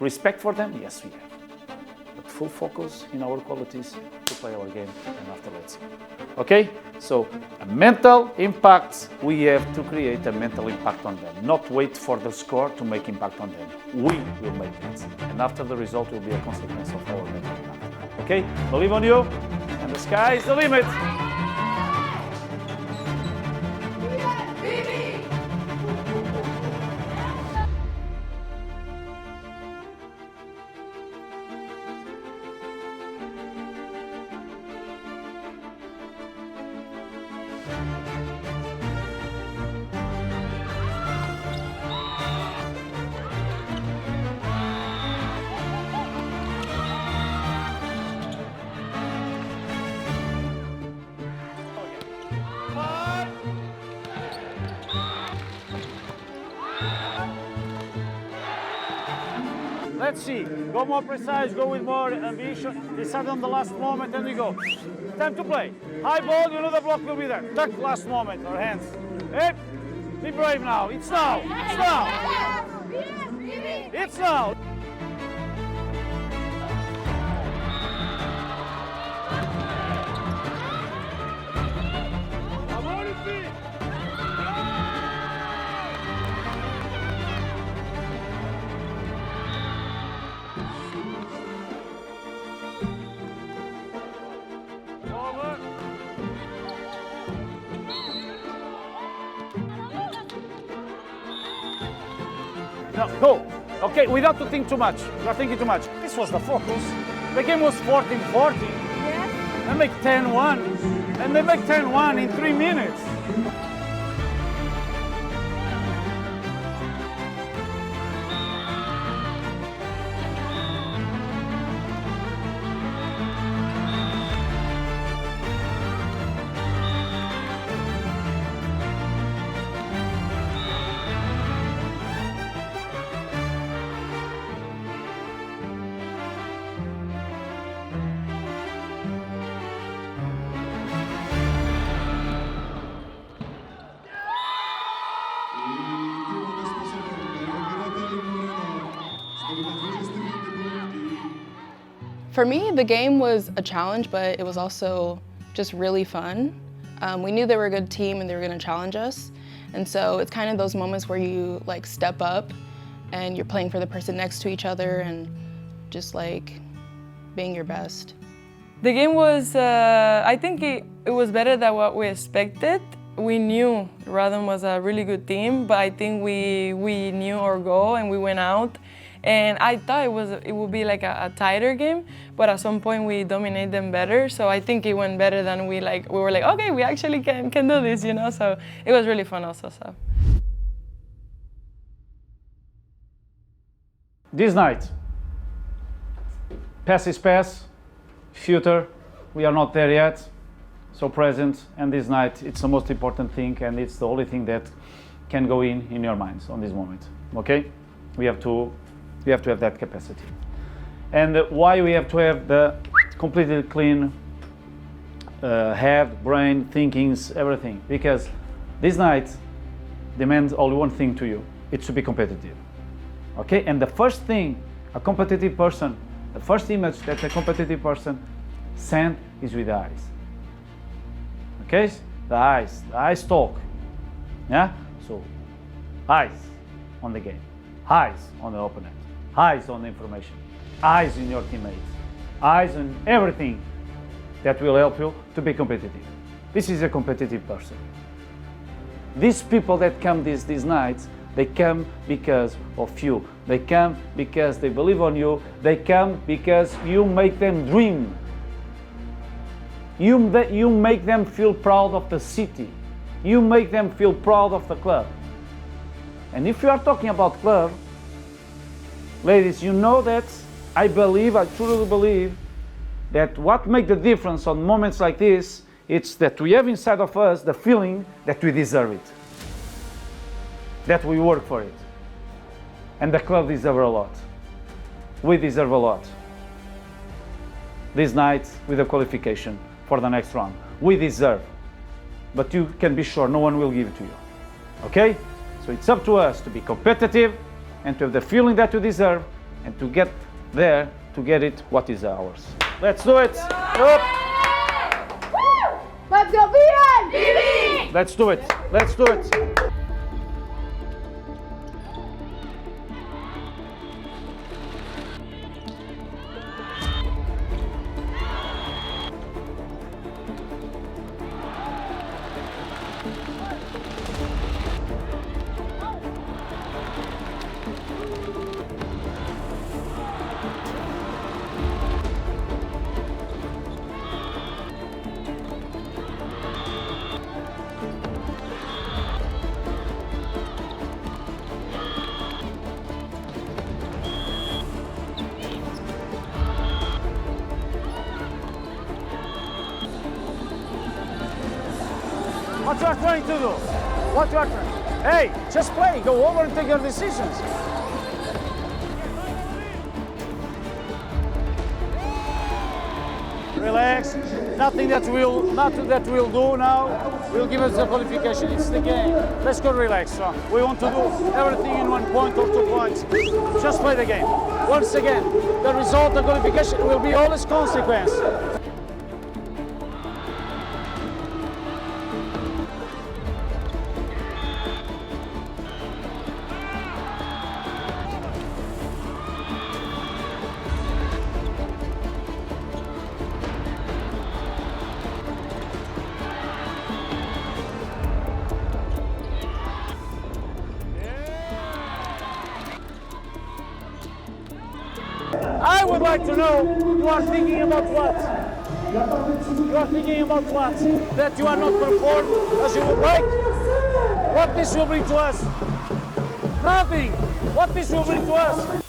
Respect for them, yes, we have. But full focus in our qualities to play our game, and after let's see. Okay? So, a mental impact, we have to create a mental impact on them. Not wait for the score to make impact on them. We will make it. And after the result will be a consequence of our mental impact. Okay? Believe on you, and the sky is the limit. Let's see. Go more precise, go with more ambition. Decide on the last moment and we go. Time to play. High ball, you know the block will be there. Tuck last moment, or hands. Hey, be brave now. It's now. It's now. It's now. No, go. Okay, without to think too much. You are thinking too much. This was the focus. The game was 14-14. They make 10-1. And they make 10-1 in 3 minutes. For me, the game was a challenge, but it was also just really fun. We knew they were a good team and they were going to challenge us. And so it's kind of those moments where you like step up and you're playing for the person next to each other and just like being your best. The game was, I think it was better than what we expected. We knew Radom was a really good team, but I think we knew our goal and we went out. And I thought it would be like a tighter game, but at some point we dominated them better. So I think it went better than we were like, okay, we actually can do this, you know? So it was really fun also, so. This night, past is past, future, we are not there yet. So present, and this night, it's the most important thing, and it's the only thing that can go in your minds on this moment, okay? We have to have that capacity. And why we have to have the completely clean head, brain, thinkings, everything? Because this night demands only one thing to you, it's to be competitive, okay? And the first thing a competitive person, the first image that a competitive person sends is with the eyes. Okay, the eyes talk, yeah? So, eyes on the game, eyes on the opponent, eyes on the information, eyes in your teammates, eyes on everything that will help you to be competitive. This is a competitive person. These people that come these nights, they come because of you. They come because they believe on you. They come because you make them dream. You make them feel proud of the city. You make them feel proud of the club. And if you are talking about club, ladies, you know that I truly believe that what makes the difference on moments like this, it's that we have inside of us the feeling that we deserve it, that we work for it. And the club deserves a lot. We deserve a lot. This night with the qualification for the next round. We deserve, but you can be sure no one will give it to you, okay? So it's up to us to be competitive and to have the feeling that you deserve and to get there, to get it what is ours. Let's do it. Up. Let's go, VNVB! Let's do it. Let's do it. What you are trying to do? What you are trying? Hey, just play. Go over and take your decisions. Relax. Nothing that we'll do now will give us the qualification. It's the game. Let's go relax. We want to do everything in 1 point or 2 points. Just play the game. Once again, the result, the qualification will be always consequence. I would like to know, you are thinking about what? You are thinking about what? That you are not performed as you would like? What this will bring to us? Nothing. What this will bring to us?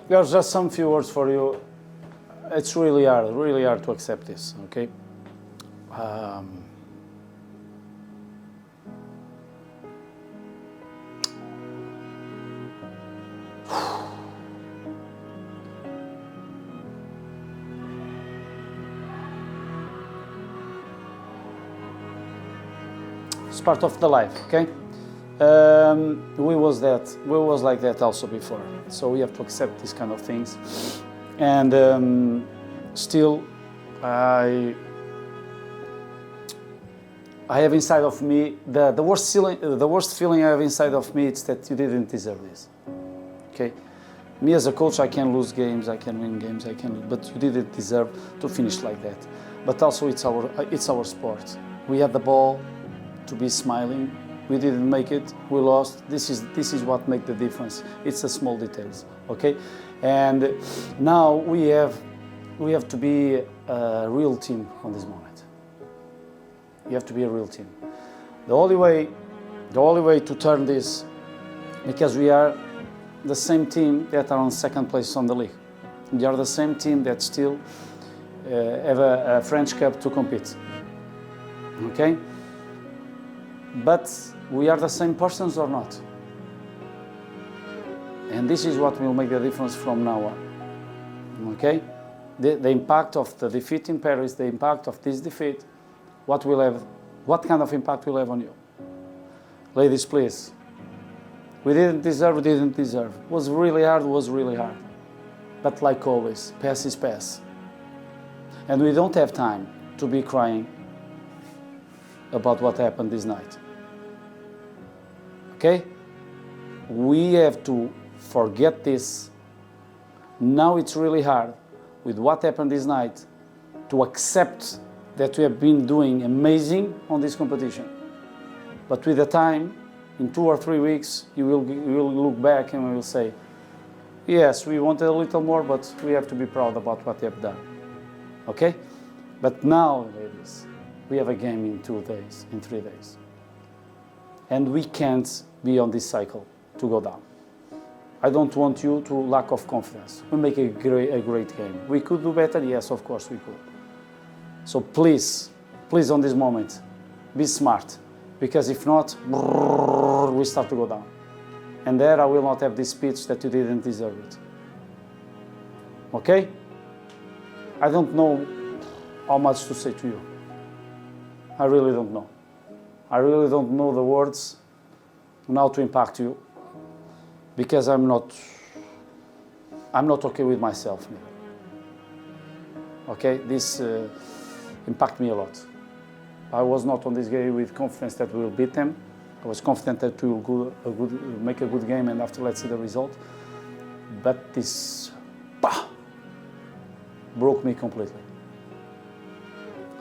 There's just some few words for you. It's really hard to accept this, okay? It's part of the life, okay? We was like that also before, so we have to accept these kind of things. And still, I have inside of me the worst feeling I have inside of me. It's that you didn't deserve this. Okay, me as a coach, I can lose games, I can win games, but you didn't deserve to finish like that. But also, it's our sport. We had the ball to be smiling. We didn't make it. We lost. This is what makes the difference. It's the small details. Okay, and now we have to be a real team on this moment. You have to be a real team. The only way to turn this, because we are the same team that are on second place on the league. We are the same team that still have a French Cup to compete. Okay? But we are the same persons or not? And this is what will make the difference from now on. Okay? The impact of the defeat in Paris, the impact of this defeat, what kind of impact will have on you? Ladies, please. We didn't deserve. It was really hard. But like always, past is past. And we don't have time to be crying about what happened this night. Okay? We have to forget this. Now it's really hard with what happened this night to accept that we have been doing amazing on this competition. But with the time, in 2 or 3 weeks, you will look back and we will say, yes, we wanted a little more, but we have to be proud about what we have done. Okay? But now, ladies, we have a game in 2 days, in 3 days. And we can't be on this cycle to go down. I don't want you to lack of confidence. We make a great game. We could do better? Yes, of course we could. So please on this moment, be smart. Because if not, we start to go down. And there I will not have this speech that you didn't deserve it. Okay? I don't know how much to say to you. I really don't know. I really don't know the words on how to impact you. Because I'm not okay with myself. Okay? This impacted me a lot. I was not on this game with confidence that we will beat them. I was confident that we will make a good game, and after let's see the result. But this broke me completely.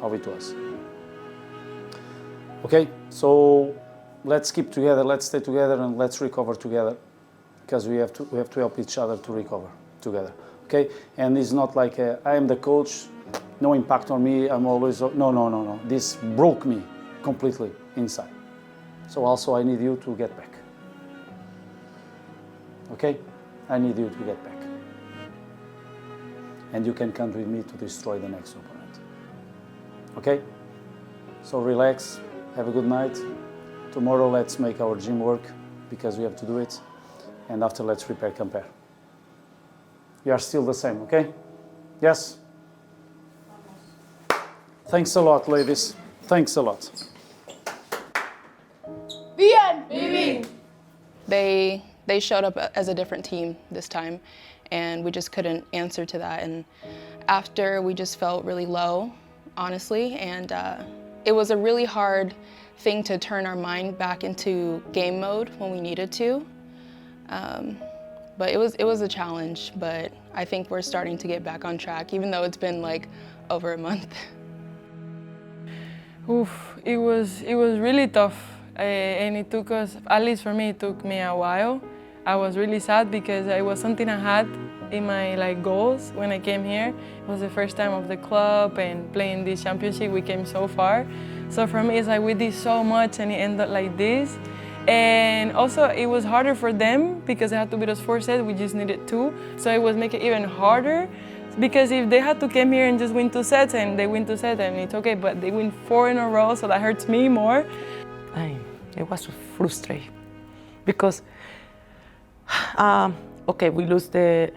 How it was. Okay, so let's keep together, let's stay together, and let's recover together, because we have to help each other to recover together. Okay, and it's not like I am the coach. No impact on me, I'm always, no. This broke me completely inside. So also I need you to get back. Okay? I need you to get back. And you can come with me to destroy the next opponent. Okay? So relax, have a good night. Tomorrow let's make our gym work, because we have to do it. And after let's prepare compare. You are still the same, okay? Yes? Thanks a lot, ladies. Thanks a lot. VNVB. They showed up as a different team this time, and we just couldn't answer to that. And after, we just felt really low, honestly, and it was a really hard thing to turn our mind back into game mode when we needed to. But it was a challenge, but I think we're starting to get back on track, even though it's been like over a month. It was really tough, and it took us, at least for me, it took me a while. I was really sad because it was something I had in my goals when I came here. It was the first time of the club, and playing this championship, we came so far. So for me, it's like we did so much and it ended like this. And also it was harder for them because they had to beat us 4 sets, we just needed 2. So it was making it even harder because if they had to come here and just win 2 sets and they win 2 sets and it's okay, but they win 4 in a row, so that hurts me more. It was frustrating because, okay, we lose the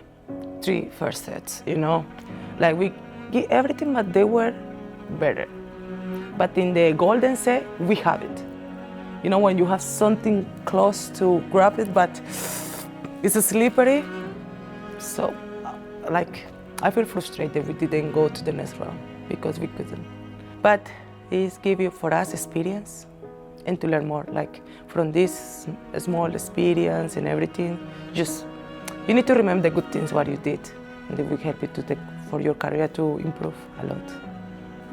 3 first sets, you know? Like we give everything, but they were better. But in the golden set, we have it. You know, when you have something close to grab it, but it's slippery. So, like, I feel frustrated we didn't go to the next round because we couldn't. But it's give you, for us, experience and to learn more. Like, from this small experience and everything, just, you need to remember the good things, what you did. And it will help you to take, for your career to improve a lot.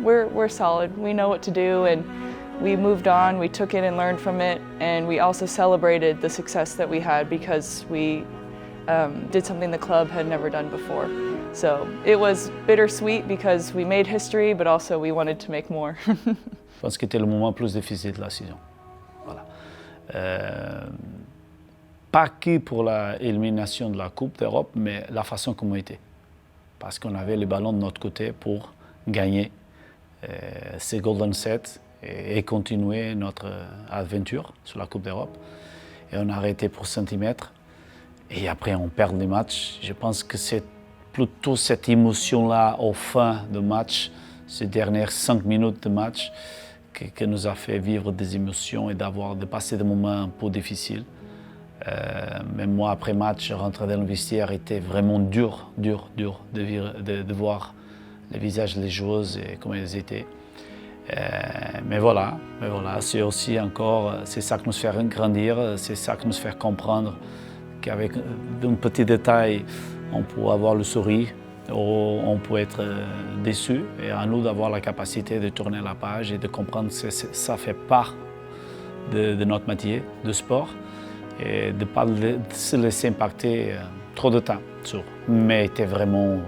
We're solid. We know what to do, and we moved on, we took it and learned from it, and we also celebrated the success that we had because we did something the club had never done before. So it was bittersweet because we made history, but also we wanted to make more. Je pense que c'était le moment plus difficile de la saison. Voilà. Pas que pour l'élimination de la Coupe d'Europe, mais la façon comme on était. Parce qu'on avait les ballons de notre côté pour gagner ces Golden Sets et continuer notre aventure sur la Coupe d'Europe. Et on a arrêté pour centimètres. Et après, on perd les matchs. Je pense que c'est plutôt cette émotion-là au fin de match, ces dernières 5 minutes de match, qui nous a fait vivre des émotions et de passer des moments un peu difficiles. Même moi, après match, rentrer dans le vestiaire était vraiment dur de voir les visages des joueuses et comment elles étaient. Mais voilà, c'est aussi encore, c'est ça qui nous fait grandir, c'est ça qui nous fait comprendre qu'avec un petit détail, on peut avoir le sourire, ou on peut être déçu, et à nous d'avoir la capacité de tourner la page et de comprendre que ça fait part de notre métier de sport et de ne pas se laisser impacter trop de temps sur. Mais c'était vraiment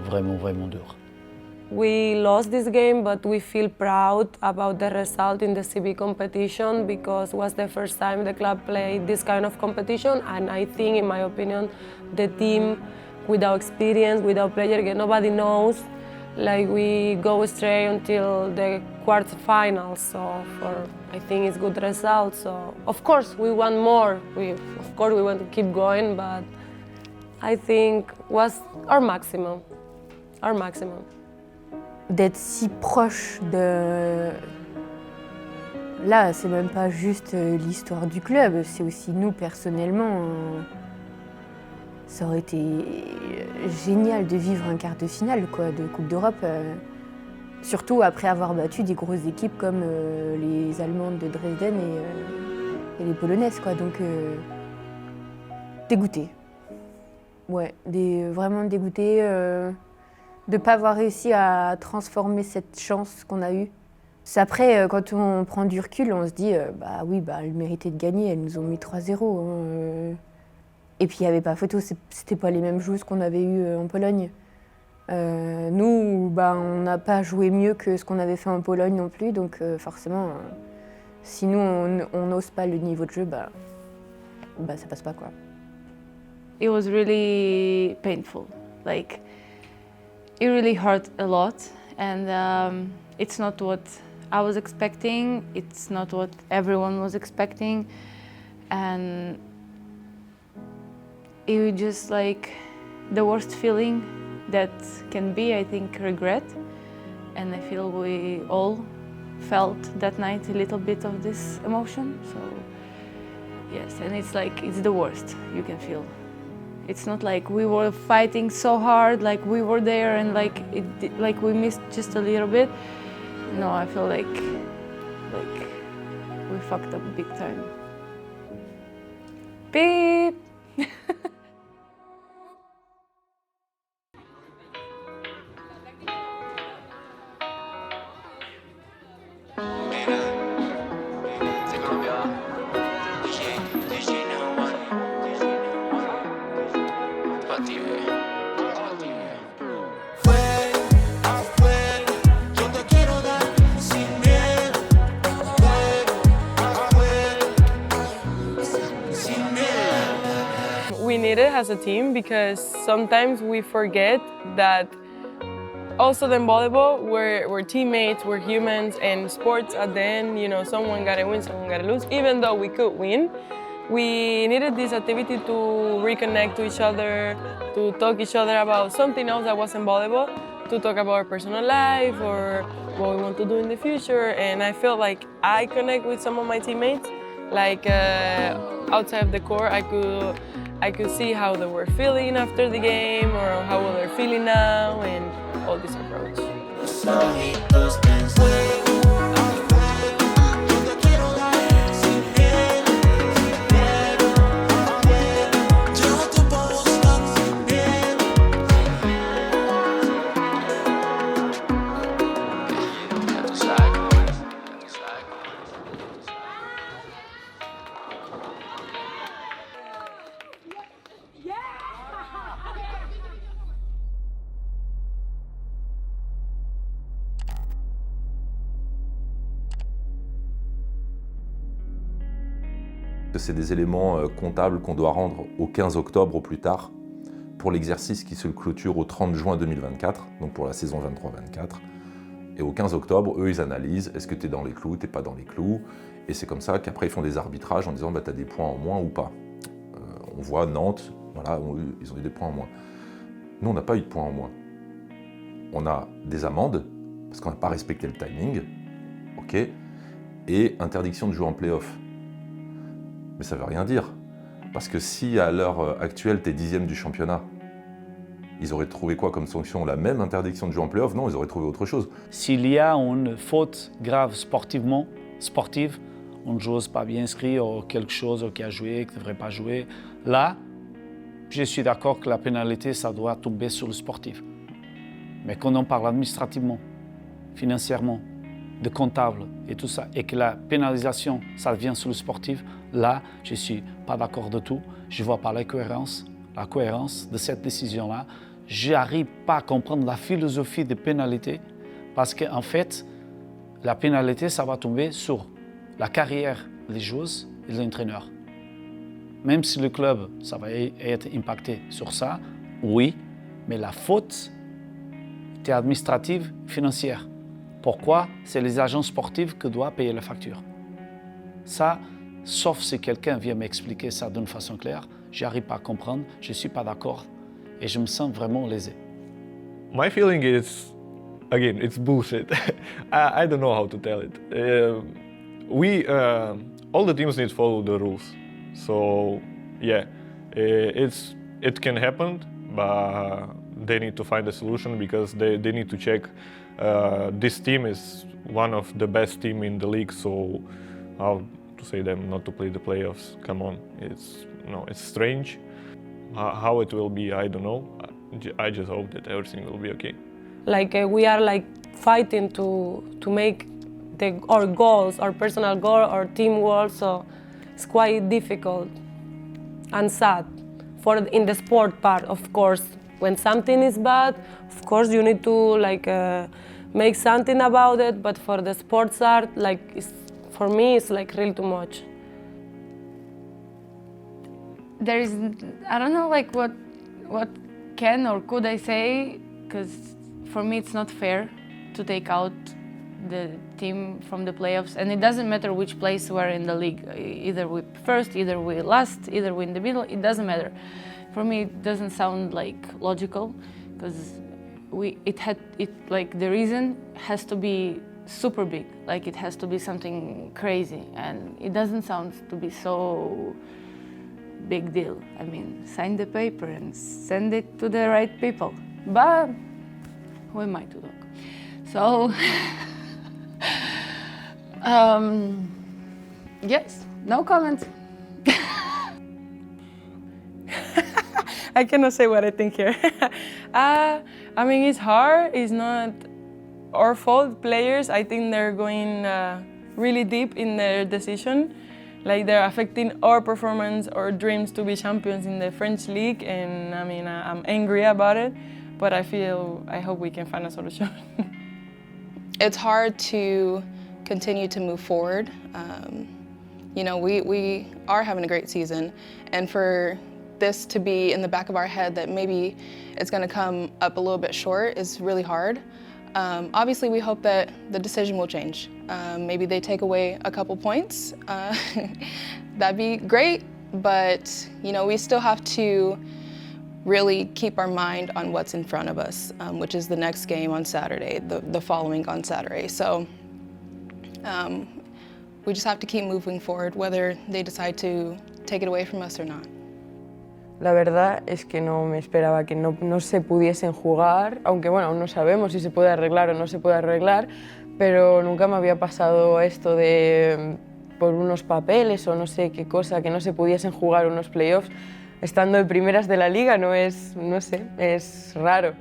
dur. We lost this game, but we feel proud about the result in the CB competition because it was the first time the club played this kind of competition, and I think, in my opinion, the team without experience, without players, nobody knows, like we go straight until the quarterfinals, so I think it's good result. So of course we want more, of course we want to keep going, but I think was our maximum. D'être si proche de... Là, c'est même pas juste l'histoire du club, c'est aussi nous personnellement. Ça aurait été génial de vivre un quart de finale de Coupe d'Europe, surtout après avoir battu des grosses équipes comme les Allemandes de Dresden et les Polonaises, Donc, dégoûté. Ouais, vraiment dégoûté. De ne pas avoir réussi à transformer cette chance qu'on a eue. C'est après, quand on prend du recul, on se dit bah oui, elles méritaient de gagner, elles nous ont mis 3-0. Et puis il n'y avait pas photo, c'était pas les mêmes joueuses qu'on avait eues en Pologne. Nous, on n'a pas joué mieux que ce qu'on avait fait en Pologne non plus, donc forcément, si nous on n'ose pas le niveau de jeu, ça passe pas quoi. It was really painful. It really hurt a lot, and it's not what I was expecting, it's not what everyone was expecting, and it was just the worst feeling that can be, I think, regret, and I feel we all felt that night a little bit of this emotion, so yes, and it's it's the worst you can feel. It's not like we were fighting so hard, we were there and we missed just a little bit. No, I feel like we fucked up big time. Beep! we need it as a team because sometimes we forget that also in volleyball, we're teammates, we're humans, and sports at the end, you know, someone gotta win, someone gotta lose. Even though we could win, we needed this activity to reconnect to each other, to talk each other about something else that wasn't volleyball, to talk about our personal life or what we want to do in the future. And I feel like I connect with some of my teammates. Like outside of the court, I could see how they were feeling after the game or how they're feeling now and all this approach. C'est des éléments comptables qu'on doit rendre au 15 octobre au plus tard pour l'exercice qui se clôture au 30 juin 2024, donc pour la saison 23-24. Et au 15 octobre, eux, ils analysent, est-ce que tu es dans les clous, tu n'es pas dans les clous. Et c'est comme ça qu'après, ils font des arbitrages en disant, bah, tu as des points en moins ou pas. On voit Nantes, voilà, ils ont eu des points en moins. Nous, on n'a pas eu de points en moins. On a des amendes, parce qu'on n'a pas respecté le timing, ok, et interdiction de jouer en play-off. Mais ça ne veut rien dire. Parce que si à l'heure actuelle, tu es 10e du championnat, ils auraient trouvé quoi comme sanction? La même interdiction de jouer en play-off? Non, ils auraient trouvé autre chose. S'il y a une faute grave sportive, une joueuse pas bien inscrite ou quelque chose qui a joué, qui ne devrait pas jouer, là, je suis d'accord que la pénalité, ça doit tomber sur le sportif. Mais quand on parle administrativement, financièrement, de comptable et tout ça, et que la pénalisation, ça vient sur le sportif, là, je ne suis pas d'accord de tout. Je ne vois pas la cohérence de cette décision-là. Je n'arrive pas à comprendre la philosophie de pénalité parce qu'en fait, la pénalité, ça va tomber sur la carrière des joueuses et de l'entraîneur. Même si le club, ça va être impacté sur ça, oui, mais la faute est administrative, financière. Pourquoi? C'est les agents sportifs qui doivent payer la facture. Ça, sauf si quelqu'un vient m'expliquer ça d'une façon claire, je n'arrive pas à comprendre, je ne suis pas d'accord et je me sens vraiment lésé. My feeling is, again, it's bullshit. I don't know how to tell it. All the teams need to follow the rules. So, yeah, it can happen, but they need to find a solution because they need to check. This team is one of the best team in the league, so how to say them not to play the playoffs? Come on, it's strange. How it will be, I don't know. I just hope that everything will be okay. Like we are like fighting to make our goals, our personal goal, our team goals. So it's quite difficult and sad. In the sport part, of course, when something is bad, of course you need to make something about it. But for the sports art, for me, it's like really too much. There is, I don't know, like what can or could I say, because for me it's not fair to take out the team from the playoffs, and it doesn't matter which place we're in the league. Either we first, either we last, either we in the middle. It doesn't matter. For me, it doesn't sound like logical, because the reason has to be super big. Like it has to be something crazy, and it doesn't sound to be so big deal. I mean, sign the paper and send it to the right people. But who am I to talk? So, yes, no comment. I cannot say what I think here. I mean, it's hard. It's not our fault. Players, I think they're going really deep in their decision. Like they're affecting our performance, our dreams to be champions in the French league. And I mean, I'm angry about it, but I hope we can find a solution. It's hard to continue to move forward. You know, we are having a great season, and for this to be in the back of our head that maybe it's going to come up a little bit short is really hard. Obviously, we hope that the decision will change. Maybe they take away a couple points. That'd be great, but you know, we still have to really keep our mind on what's in front of us, which is the next game on Saturday, the following on Saturday. So we just have to keep moving forward, whether they decide to take it away from us or not. La verdad es que no me esperaba que no se pudiesen jugar, aunque bueno, aún no sabemos si se puede arreglar o no se puede arreglar, pero nunca me había pasado esto de por unos papeles o no sé qué cosa, que no se pudiesen jugar unos playoffs estando en primeras de la liga, no sé, es raro.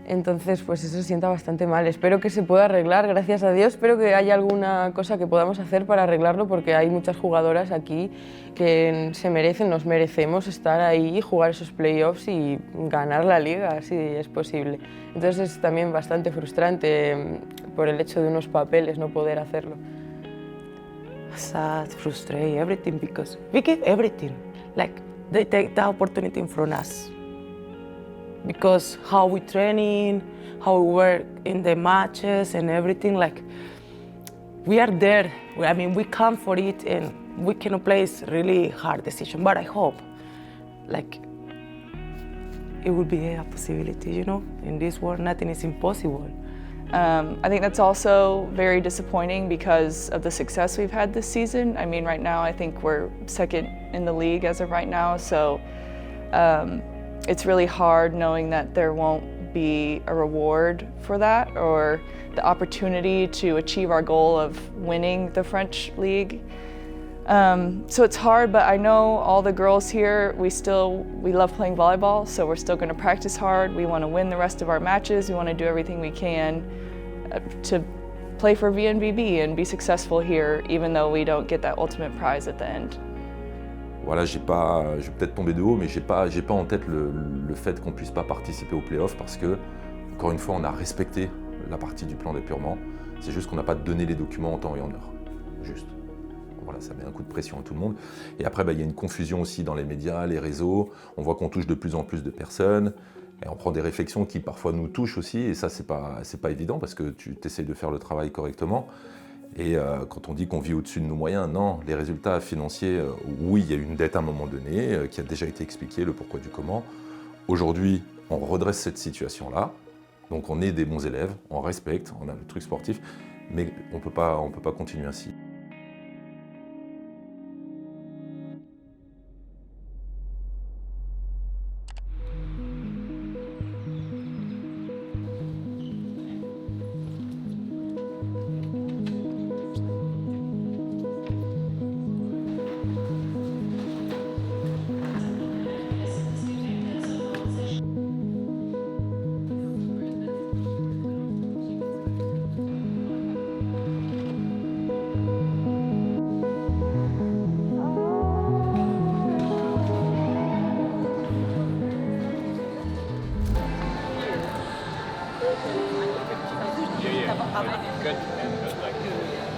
Entonces, pues eso sienta bastante mal. Espero que se pueda arreglar, gracias a Dios. Espero que haya alguna cosa que podamos hacer para arreglarlo, porque hay muchas jugadoras aquí que nos merecemos estar ahí, jugar esos playoffs y ganar la liga, si es posible. Entonces es también bastante frustrante por el hecho de unos papeles no poder hacerlo. Sad, frustrated, everything, because we give everything. Like, they take the opportunity from us. Because how we training, how we work in the matches and everything, like, we are there. I mean, we come for it and we can play a really hard decision, but I hope, like, it will be a possibility, you know? In this world, nothing is impossible. I think that's also very disappointing because of the success we've had this season. I mean, right now, I think we're second in the league as of right now, so it's really hard knowing that there won't be a reward for that or the opportunity to achieve our goal of winning the French league. So it's hard, but I know all the girls here, we love playing volleyball, so we're still going to practice hard. We want to win the rest of our matches. We want to do everything we can to play for VNVB and be successful here, even though we don't get that ultimate prize at the end. Voilà, je vais peut-être tomber de haut, mais j'ai pas en tête le fait qu'on puisse pas participer aux playoffs parce que, encore une fois, on a respecté la partie du plan d'épurement. C'est juste qu'on n'a pas donné les documents en temps et en heure. Juste. Voilà, ça met un coup de pression à tout le monde. Et après, il y a une confusion aussi dans les médias, les réseaux. On voit qu'on touche de plus en plus de personnes. Et on prend des réflexions qui parfois nous touchent aussi. Et ça, c'est pas évident parce que tu essaies de faire le travail correctement. Et quand on dit qu'on vit au-dessus de nos moyens, non, les résultats financiers, oui, il y a eu une dette à un moment donné qui a déjà été expliqué, le pourquoi du comment. Aujourd'hui, on redresse cette situation-là, donc on est des bons élèves, on respecte, on a le truc sportif, mais on peut pas continuer ainsi.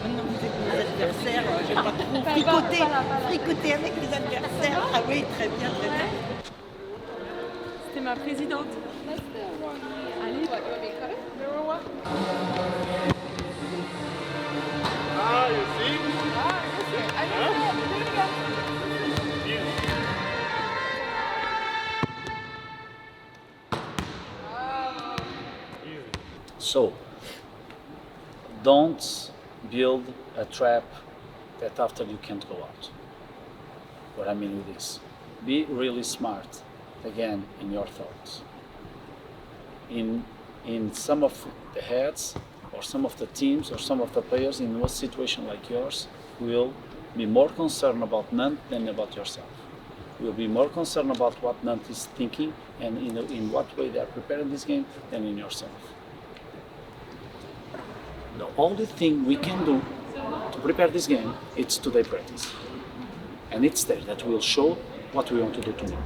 Maintenant vous êtes mes adversaires, je vais pas trop fricoter avec les adversaires. Ah oui, très bien, très bien. C'était ma présidente. Allez, Ah, you see? So, don't build a trap that after you can't go out. What I mean with this, be really smart, again, in your thoughts. In some of the heads, or some of the teams, or some of the players in a situation like yours will be more concerned about Nantes than about yourself. Will be more concerned about what Nantes is thinking and in what way they are preparing this game than in yourself. The only thing we can do to prepare this game is today practice. And it's there that will show what we want to do tomorrow.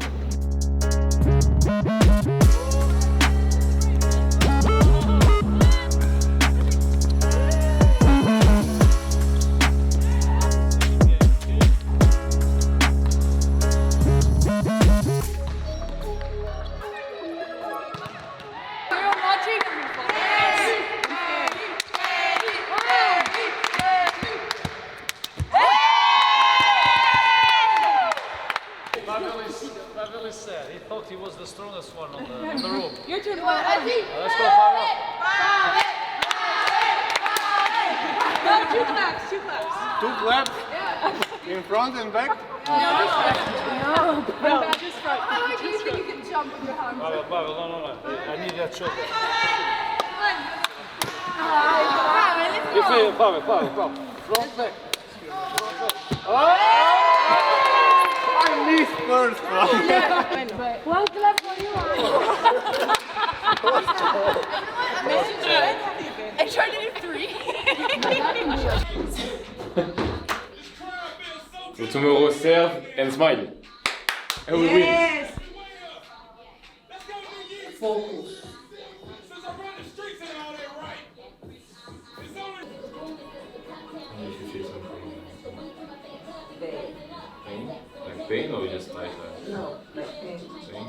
Pavel is sad. He thought he was the strongest one on the room. Your turn. Let's go, Pavel. No, two claps. Two claps. 2 claps? Yeah. In front and back? No. Just front. How do you think you can jump with your arms? Pavel, no. I need that shot. Pavel. Front back. I missed first one. One clap for you. I tried to do 3. So tomorrow serve and smile. And we win. Focus. If you feel something. Pain? Like pain or just like No, like pain. pain?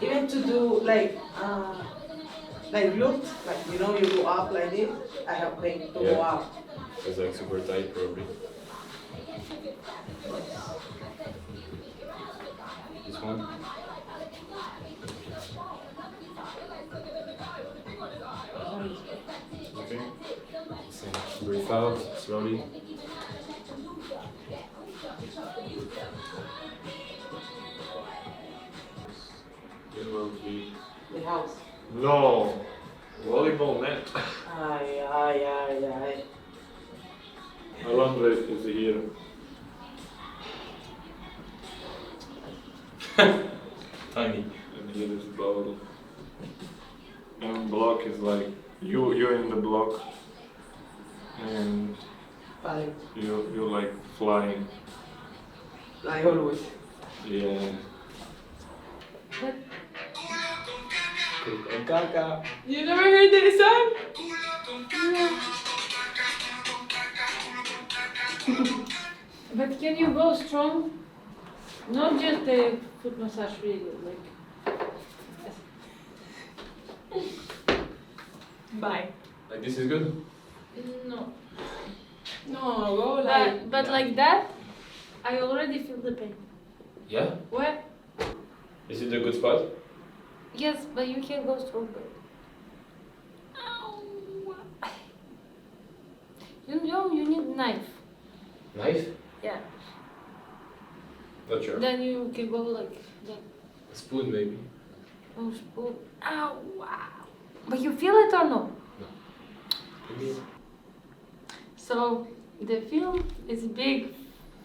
Even to do like glutes, like you know you go up like this, I have pain to go up. It's like super tight probably. This one? Okay. So breathe out slowly. The house. No, volleyball net. Ay. Alondra is here. Tiny. And here is ball. And block is like you're in the block. And you like flying. Like always. Yeah. You never heard this song? But can you go strong? Not just a foot massage, really. Like. Bye. Like this is good? No. No, go like. But like that, I already feel the pain. Yeah? Where? Is it a good spot? Yes, but you can go stronger. You know, you need knife. Knife? Yeah. Not sure. Then you can go like that. A spoon maybe? Oh, spoon. Ow, wow. But you feel it or no? Maybe. So the film is big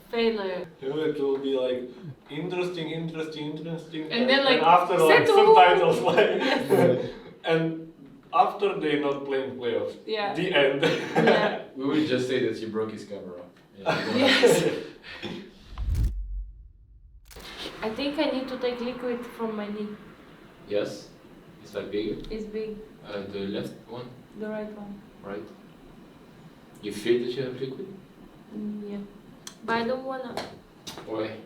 failure. It will be like interesting. And then like after like subtitles like and after they not playing playoffs. Yeah. The end. Yeah. We will just say that he broke his camera. Yes. I think I need to take liquid from my knee. Yes? It's like big? It's big. The left one? The right one. Right. You feel that you have liquid? Yeah. But I don't wanna. Why?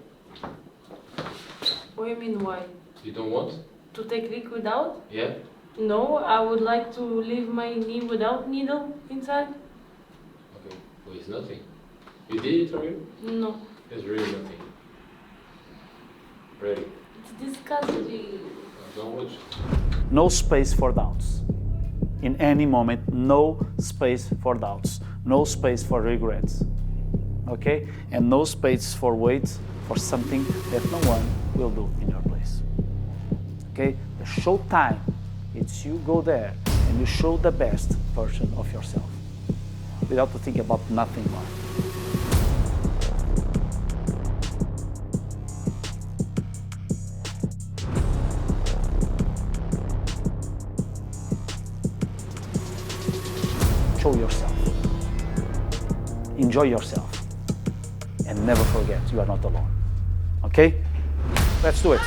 What do you mean why? You don't want? To take liquid out? Yeah? No, I would like to leave my knee without needle inside. Okay. Well, it's nothing. You did it already? No. It's really nothing. Ready? It's disgusting. Don't watch. No space for doubts. In any moment, no space for doubts. No space for regrets. Okay? And no space for wait for something that no one will do in your place. Okay? The show time, it's you go there and you show the best version of yourself without to think about nothing more. Show yourself. Enjoy yourself. And never forget you are not alone. Okay? Let's do it.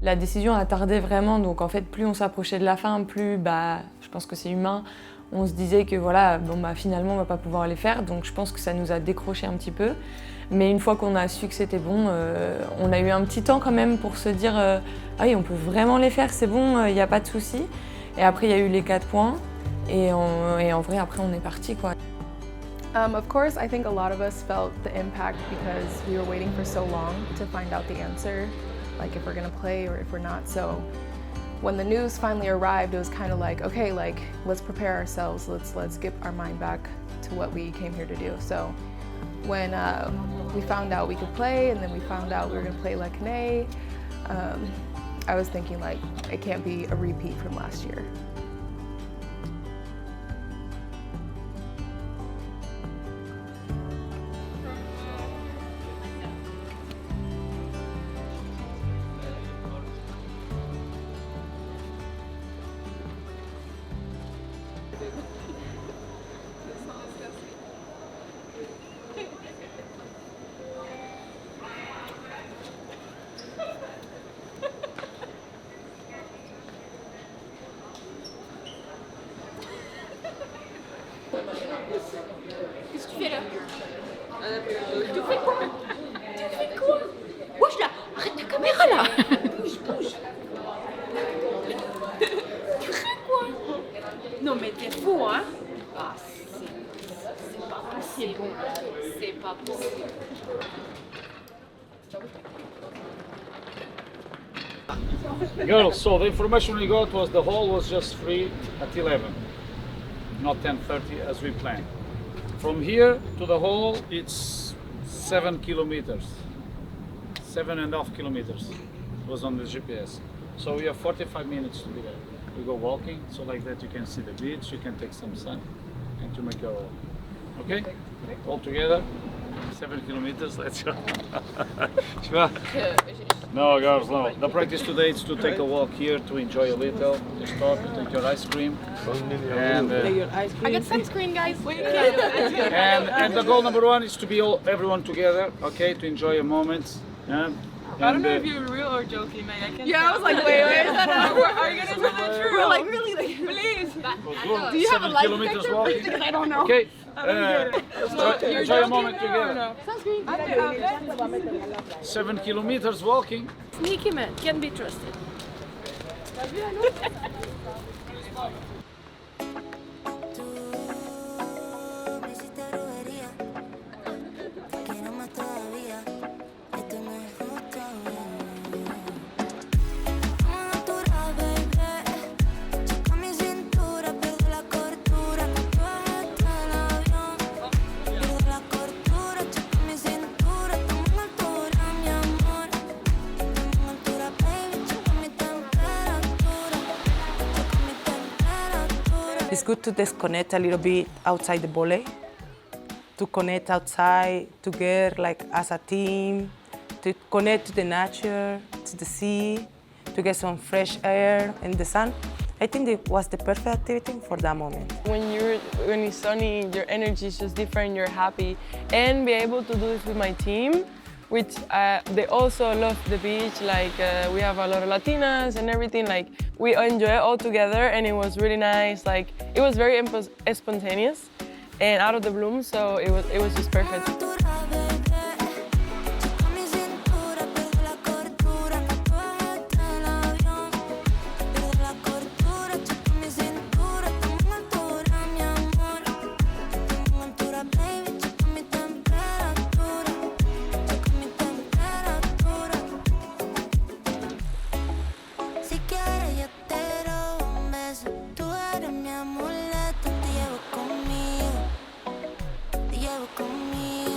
La décision a tardé vraiment, donc en fait, plus on s'approchait de la fin, plus, je pense que c'est humain, on se disait que voilà, finalement, on va pas pouvoir les faire, donc je pense que ça nous a décroché un petit peu. Mais une fois qu'on a su que c'était bon, on a eu un petit temps quand même pour se dire ah oui, on peut vraiment les faire, c'est bon, il n'y a pas de souci. Et après, il y a eu les 4 points, et en vrai, après, on est parti, quoi. Of course, I think a lot of us felt the impact because we were waiting for so long to find out the answer, like if we're gonna play or if we're not. So when the news finally arrived, it was kind of like, okay, like let's prepare ourselves, let's get our mind back to what we came here to do. So when we found out we could play, and then we found out we were gonna play année, I was thinking like it can't be a repeat from last year. Qu'est-ce que tu fais là? Tu fais quoi? Tu fais quoi? Bouge là! Arrête ta caméra là! Bouge, bouge! Tu fais quoi? Non mais t'es fou, hein? Ah, c'est pas possible. C'est pas possible. Girls, so the information we got was the hall was just free at 11, not 10:30 as we planned. From here to the hall, it's 7 kilometers, 7.5 kilometers was on the GPS. So we have 45 minutes to be there. We go walking, so like that you can see the beach, you can take some sun, and to make your walk. Okay? All together, 7 kilometers, let's go. No, girls, no. The practice today is to take a walk here, to enjoy a little, to stop, to take your ice cream. And, I got sunscreen, guys. and the goal number 1 is to be everyone together, okay, to enjoy a moment. I don't know if you're real or joking, man. I can't Yeah, tell. I was like, wait, is that Are you gonna tell the truth? We're like, really? Like, Please. do you have a 7 light kilometers detector? walking. Because I don't know. Okay, You're enjoy a joking moment now or together. no? Sunscreen? 7 kilometers walking. Sneaky man, can't be trusted. It's good to disconnect a little bit outside the volley, to connect outside together like as a team, to connect to the nature, to the sea, to get some fresh air and the sun. I think it was the perfect activity for that moment. When it's sunny, your energy is just different, you're happy. And be able to do this with my team, which they also love the beach, like we have a lot of Latinas and everything, like we enjoy it all together, and it was really nice, like it was very spontaneous and out of the bloom, so it was just perfect. Te llevo conmigo,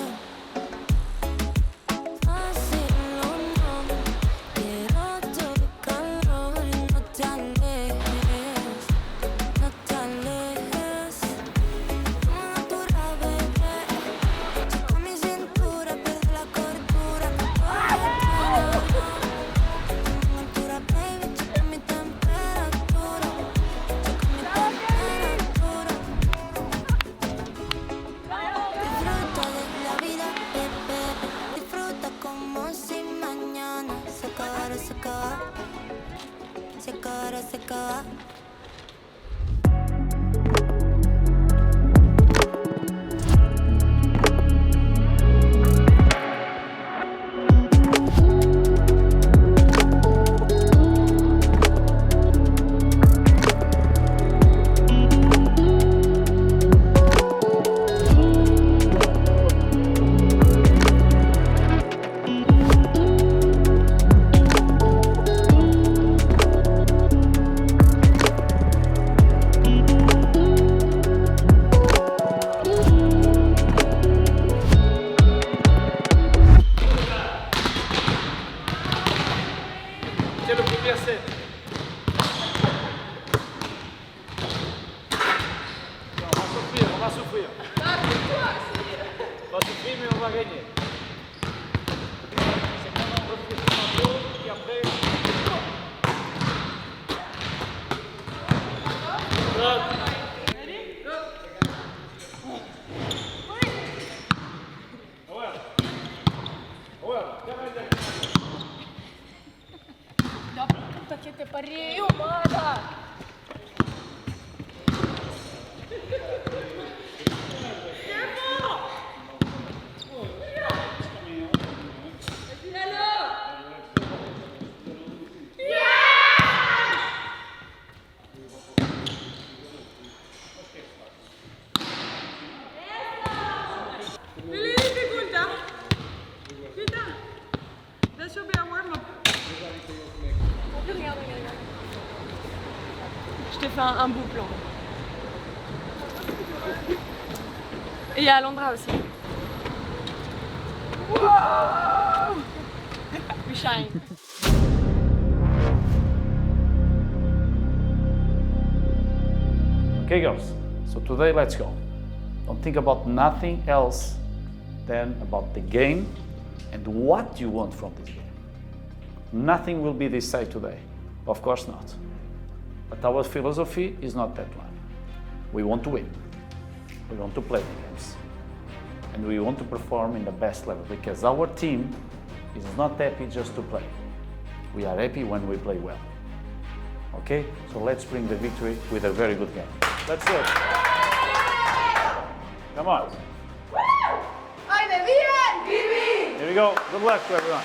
clásica. Je te fais un beau plan. Et il y a Alondra aussi. Wow! We shine. Okay, girls, so today let's go. Don't think about nothing else than about the game and what you want from this game. Nothing will be decided today, of course not. But our philosophy is not that one. We want to win. We want to play the games. And we want to perform in the best level because our team is not happy just to play. We are happy when we play well. Okay? So let's bring the victory with a very good game. Let's do it. Come on. Here we go. Good luck to everyone.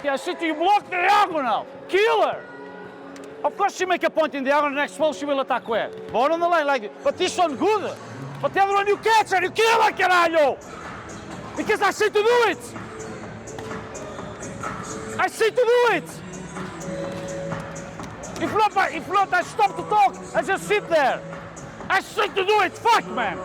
I see you block the diagonal. Kill her. Of course she make a point in the diagonal, next ball she will attack where? Ball on the line like this. But this one good. But the other one you catch her, you kill her, caralho. Because I see to do it. I see to do it. If not, I stop to talk. I just sit there. I see to do it. Fuck, man.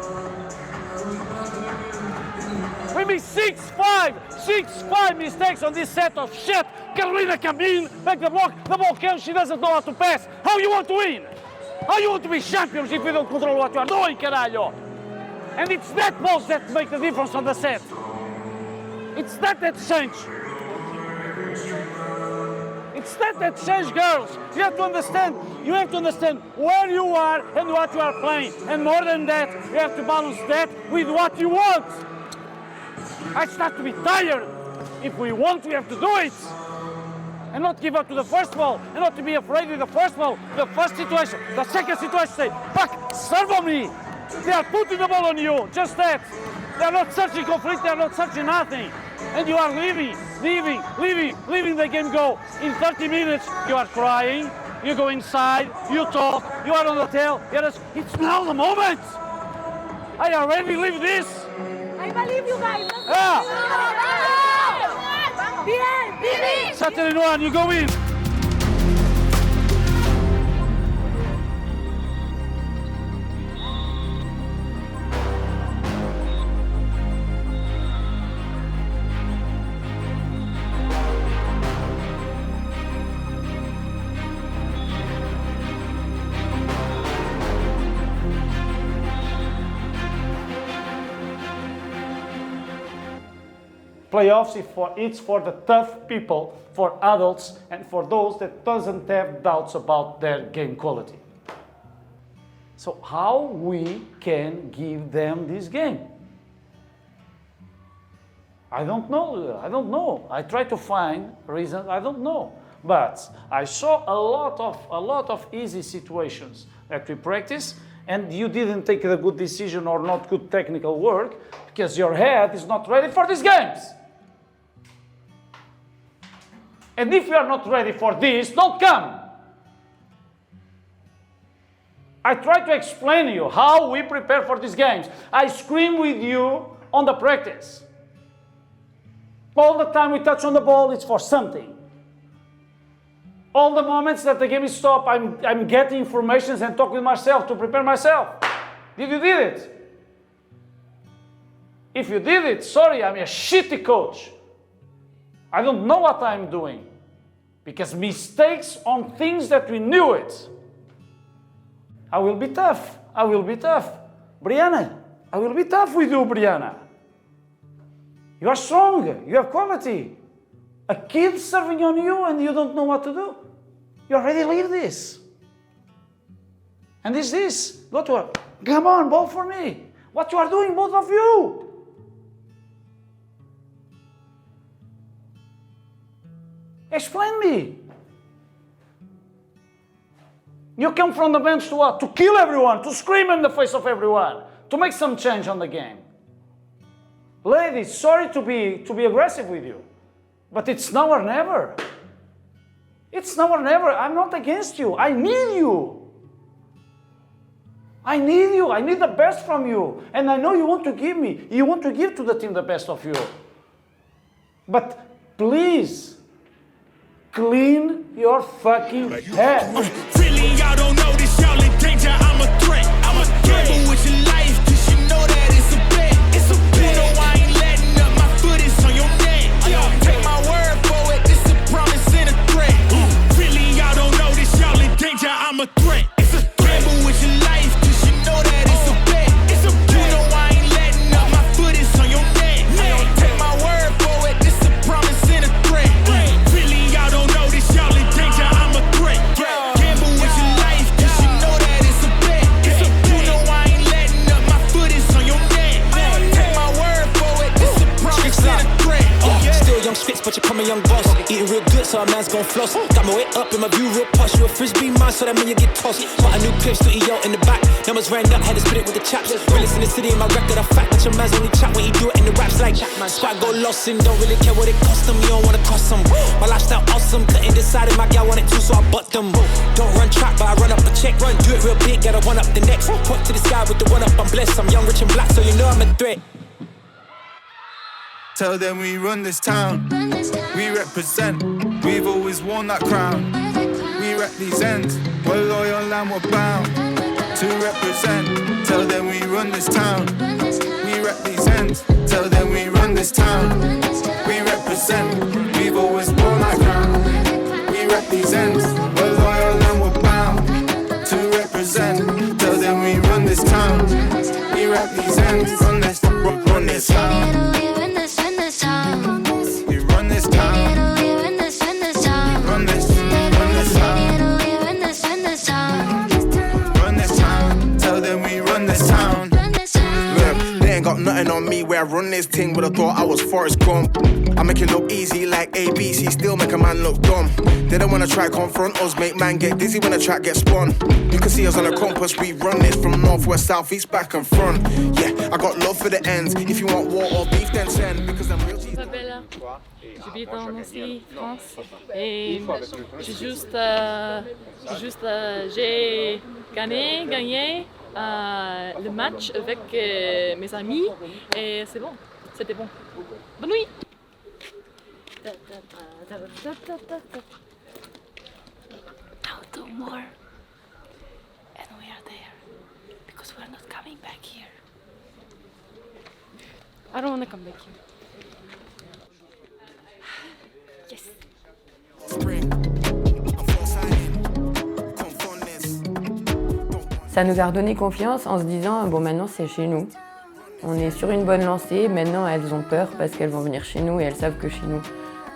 Maybe 6-5 mistakes on this set of shit. Carolina come in, make the ball comes, she doesn't know how to pass. How you want to win? How you want to be champions if you don't control what you are doing, caralho? And it's that balls that make the difference on the set. It's that change. It's that change, girls. You have to understand where you are and what you are playing. And more than that, you have to balance that with what you want. I start to be tired. If we want, we have to do it. and not give up to the first ball, and not to be afraid with the first ball, the first situation, the second situation, say, back, serve on me. They are putting the ball on you, just that. They are not searching conflict, they are not searching nothing. And you are leaving the game go. In 30 minutes, you are crying, you go inside, you talk, you are on the tail. It's now the moment. I already live this. I believe you guys. Yeah. Saturday one, you go in. Playoffs, it's for the tough people, for adults, and for those that doesn't have doubts about their game quality. So how we can give them this game? I don't know. I try to find reasons, I don't know. But I saw a lot of easy situations that we practice, and you didn't take a good decision or not good technical work because your head is not ready for these games. And if you are not ready for this, don't come. I try to explain to you how we prepare for these games. I scream with you on the practice. All the time we touch on the ball, it's for something. All the moments that the game is stopped, I'm getting information and talk with myself to prepare myself. Did you do it? If you did it, sorry, I'm a shitty coach. I don't know what I'm doing. Because mistakes on things that we knew it. I will be tough. Brianna, I will be tough with you, Brianna. You are strong. You have quality. A kid serving on you and you don't know what to do. You already leave this. And this. Go to her. Come on, ball for me. What you are doing, both of you. Explain me. You come from the bench to what? To kill everyone, to scream in the face of everyone, to make some change on the game. Ladies, sorry to be aggressive with you, but it's now or never. It's now or never. I'm not against you. I need you. I need you. I need the best from you. And I know you want to give me. You want to give to the team the best of you. But please, clean your fucking head. Really, y'all don't know this, y'all in danger. I'm a threat. I'm a gamble with your life, cause you know that it's a bet. It's a bet. You know I ain't letting up, my foot is on your neck. Take my word for it, this a promise and a threat. Really, y'all don't know this, y'all in danger. I'm a threat. It's a gamble with your life, cause you know that it's a bet. It's a bet. You know I ain't letting up, my foot is on your neck. Take my word for it, this a promise and a threat. Really, y'all don't know this, y'all in danger. I'm a threat. Gamble with your life, cause you know that it's a bet. You know I ain't letting up, my foot is on your neck. Take my word for it, this a promise and a threat. Still young scripts, but you're coming young boss. Eating real good, so a man's gon' floss. Got my weight up in my view real posh. You a frisbee man, so that mean you get tossed. But a new clip, still EO in the back. Numbers ran up, had to spit it with the chaps. Realest in the city, in my record, a fact. But your man's only chat when he do it in the raps like squad go lost and don't really care what it cost them. You don't wanna cost them. My lifestyle awesome, couldn't decide if my gal wanted to, so I bought them. Don't run track, but I run up a check. Run, do it real big, gotta one up the next. Point to the sky with the one up, I'm blessed. I'm young, rich and black, so you know I'm a threat. Tell them we run this town, we represent, we've always worn that crown. We rep these ends, we're loyal and we're bound to represent. Tell them we run this town, we rep these ends. Tell them we run this town, we represent, we've always worn that crown. We rep these ends, we're loyal and we're bound to represent. Tell them we run this town, we rep these ends. Run this town. We run this town. We run this town. Run this town. Tell them we run this town. Look, they ain't got nothing counting on me where I run this thing, would have thought I was Forrest Gump. I make it look easy like ABC, still make a man look dumb. They don't wanna try confront us, make man get dizzy when the track gets spun. You can see us on the compass, we run this from north, west, south, east, back and front. Yeah, I got love for the ends, if you want war or beef then send, because I'm real. Je m'appelle, j'habite en Nancy, France, et j'ai gagné le match avec mes amis, et c'est bon, c'était bon. Bonne nuit! Now 2 more, and we are there, because we're not coming back here. I don't want to come back here. Ça nous a redonné confiance en se disant bon maintenant c'est chez nous. On est sur une bonne lancée, maintenant elles ont peur parce qu'elles vont venir chez nous et elles savent que chez nous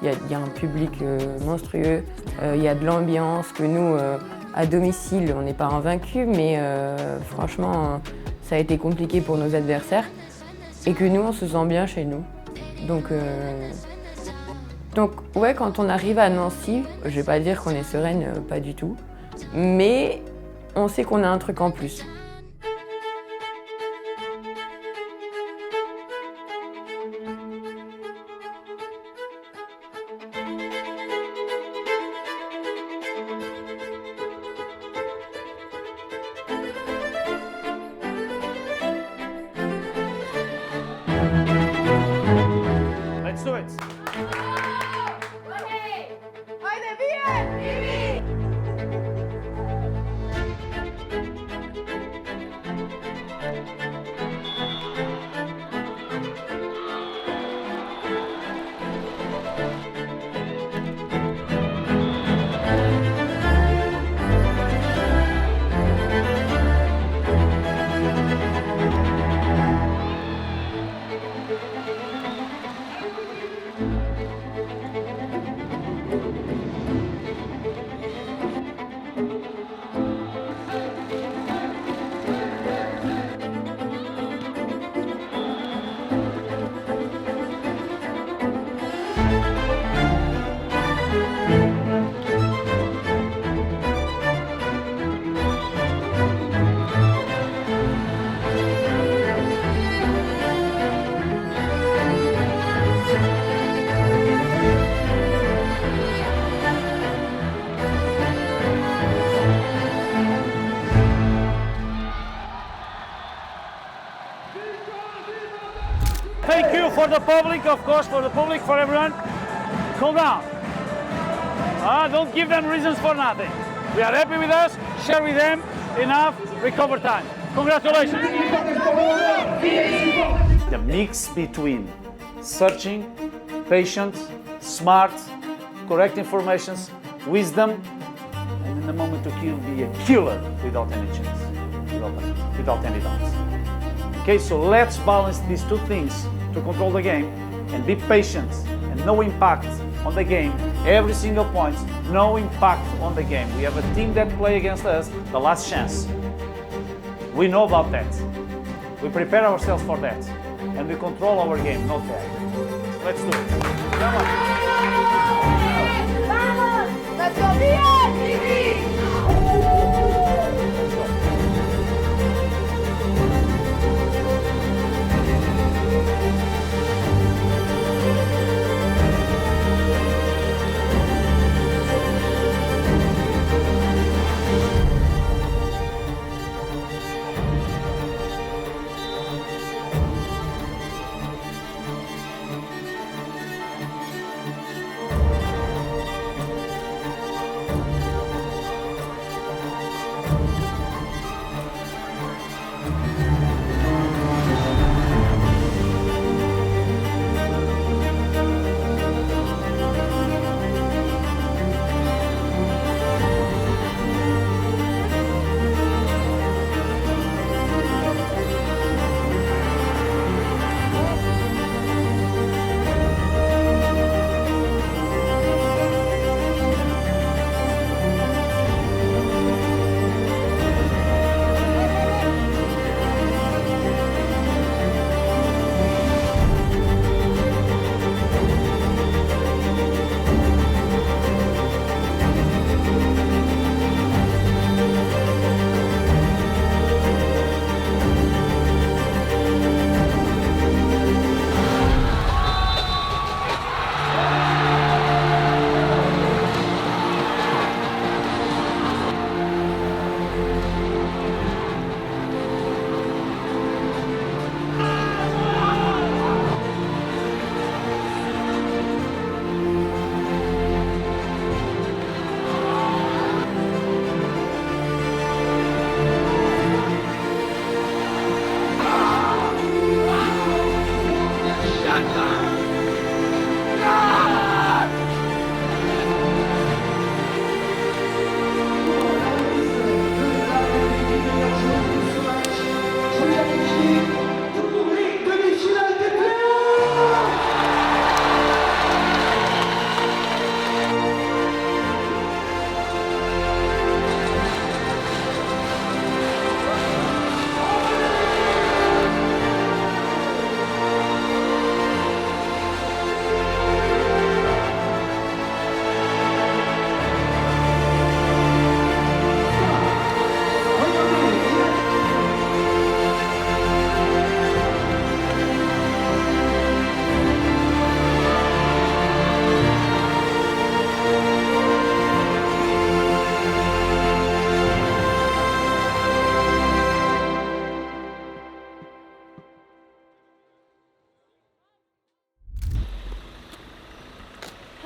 il y a un public monstrueux, il y a de l'ambiance, que nous à domicile on n'est pas invaincus mais franchement ça a été compliqué pour nos adversaires et que nous on se sent bien chez nous. Donc ouais, quand on arrive à Nancy, je vais pas dire qu'on est sereine, pas du tout, mais on sait qu'on a un truc en plus. Let's do it. Thank you for the public, of course, for the public, for everyone. Calm down. Don't give them reasons for nothing. We are happy with us, share with them, enough, recover time. Congratulations. The mix between searching, patience, smart, correct informations, wisdom, and in the moment to kill, be a killer without any chance, without any doubts. Okay, so let's balance these two things to control the game and be patient and no impact on the game. Every single point, no impact on the game. We have a team that play against us the last chance. We know about that. We prepare ourselves for that. And we control our game, not that. Let's do it. Come on. Let's go, VNVB!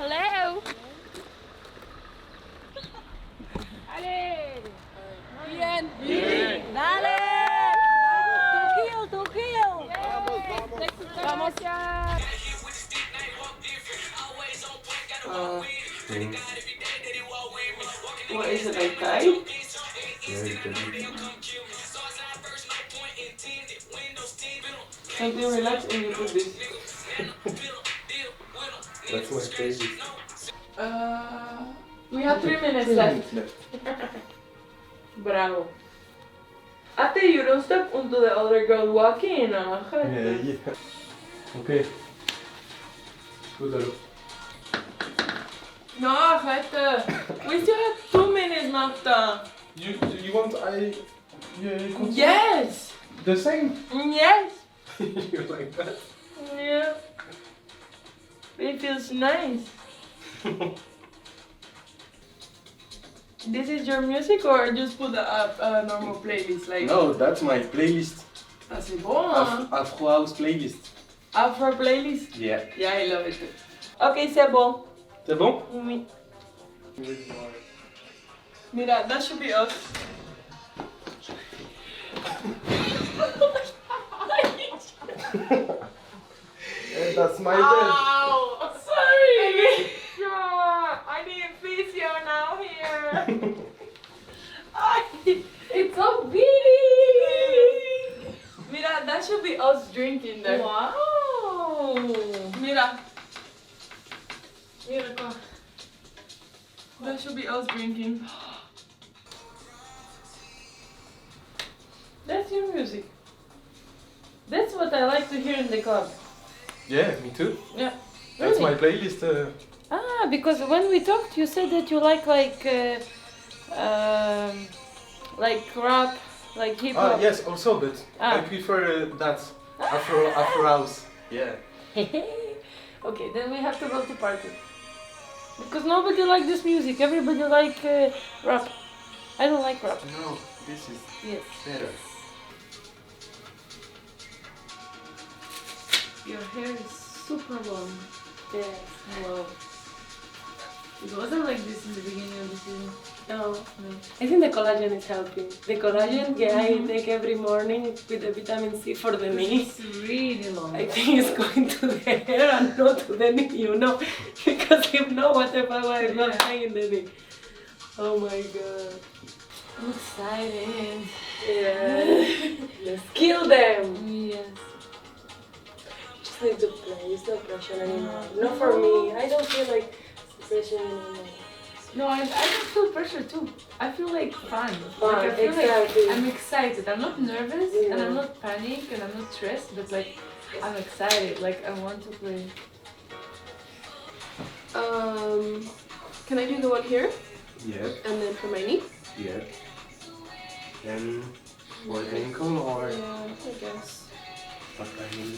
Hello. Allez. Bien. Bien. Dale. To kill. Vamos. What is it, like type? Yeah, you can. Like you relax and you put this. That's my favorite. We have 3 minutes left. Bravo. After you don't step onto the other girl walking. Yeah. Okay. Good luck. No, arrête. We still have 2 minutes, Marta. You want continue? Yes. The same? Yes. You like that? Yeah. It feels nice. This is your music or just put a normal playlist like? No, that's my playlist. Ah, c'est bon, hein? Afro House playlist. Afro playlist? Yeah. Yeah, I love it too. Ok, c'est bon. C'est bon? Oui. Mira, that should be us. Yeah, that's my bed. Ow! Sorry! I need physio now here. It's so big! Mira, that should be us drinking there. Wow! Mira. Mira, come. That should be us drinking. That's your music. That's what I like to hear in the club. Yeah, me too. Yeah. That's Really? my playlist. Ah, because when we talked, you said that you like rap, like hip hop. Yes, also, but I prefer that Afro House. Yeah. Okay, then we have to go to party. Because nobody likes this music. Everybody like rap. I don't like rap. No, this is better. Your hair is super long. Yes, wow. It wasn't like this in the beginning of the season. No. I think the collagen is helping. The collagen I take every morning with the vitamin C for the knee. It's really long. I think it's going to the hair and not to the knee, you know. Because if not, what if I was not staying in the knee? Oh my god. I'm excited. Yeah. Let's kill them. Yes. Just need to play. It's no pressure anymore. Not for me. I don't feel like pressure anymore. No, I don't feel pressure too. I feel like fun. Fun, Like, I feel exactly. like I'm excited. I'm not nervous and I'm not panic and I'm not stressed, but like I'm excited. Like I want to play. Can I do the one here? Yeah. And then for my knee? Yeah. Then what ankle or? Yeah, I guess. What ankle?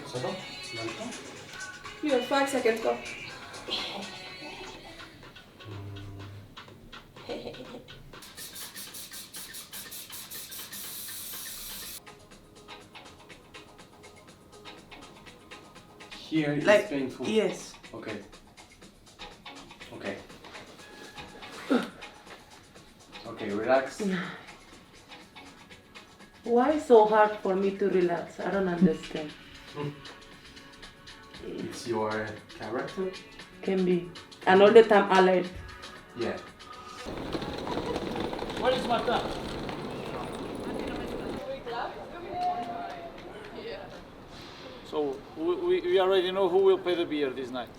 C'est bon? You have 5 seconds, go. Here it's Like, painful. yes. Okay. Okay. Okay, relax. Why so hard for me to relax? I don't understand. It's your character? Can be. And all the time alert. Yeah. Where is Martin? So we already know who will pay the beer this night.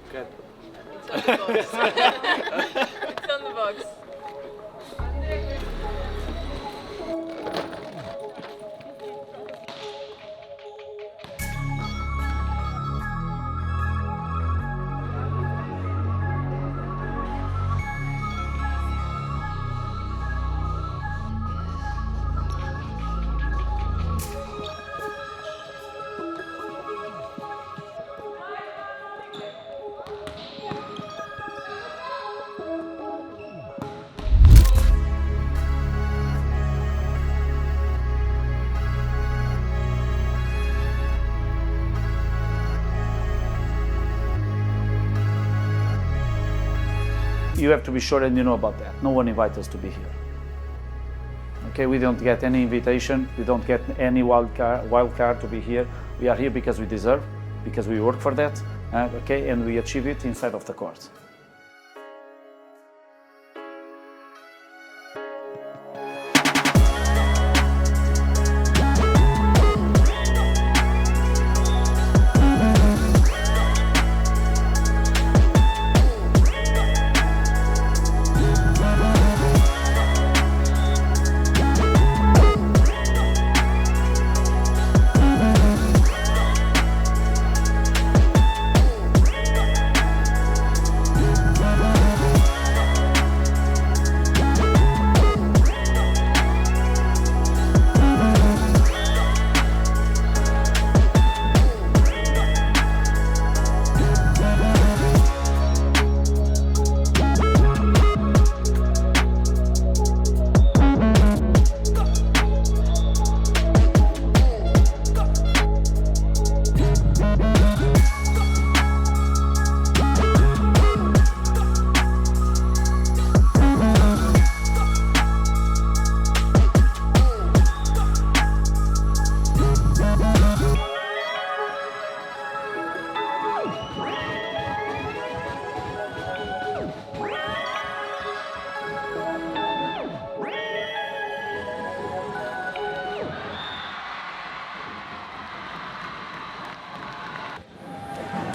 Okay. It's on the box. you have to be sure and you know about that. No one invited us to be here. Okay, we don't get any invitation. We don't get any wild card to be here. We are here because we deserve, because we work for that. Okay, and we achieve it inside of the court.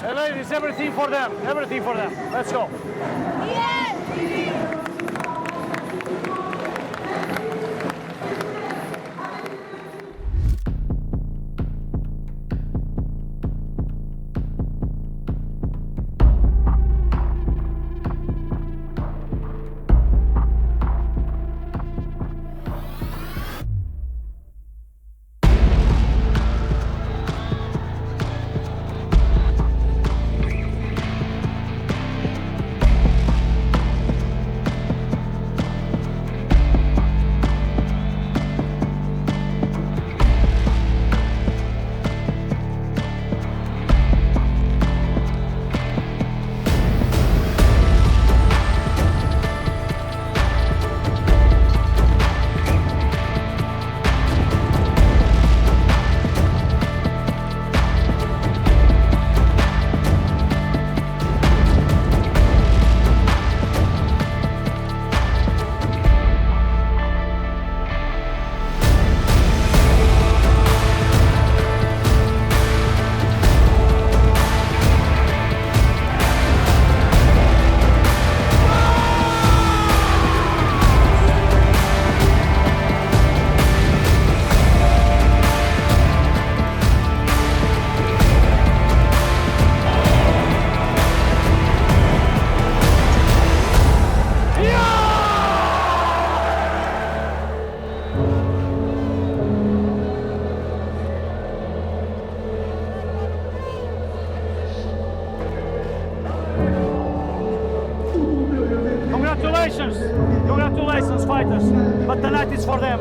Hey ladies, everything for them, everything for them. Let's go. Congratulations, fighters. But tonight is for them.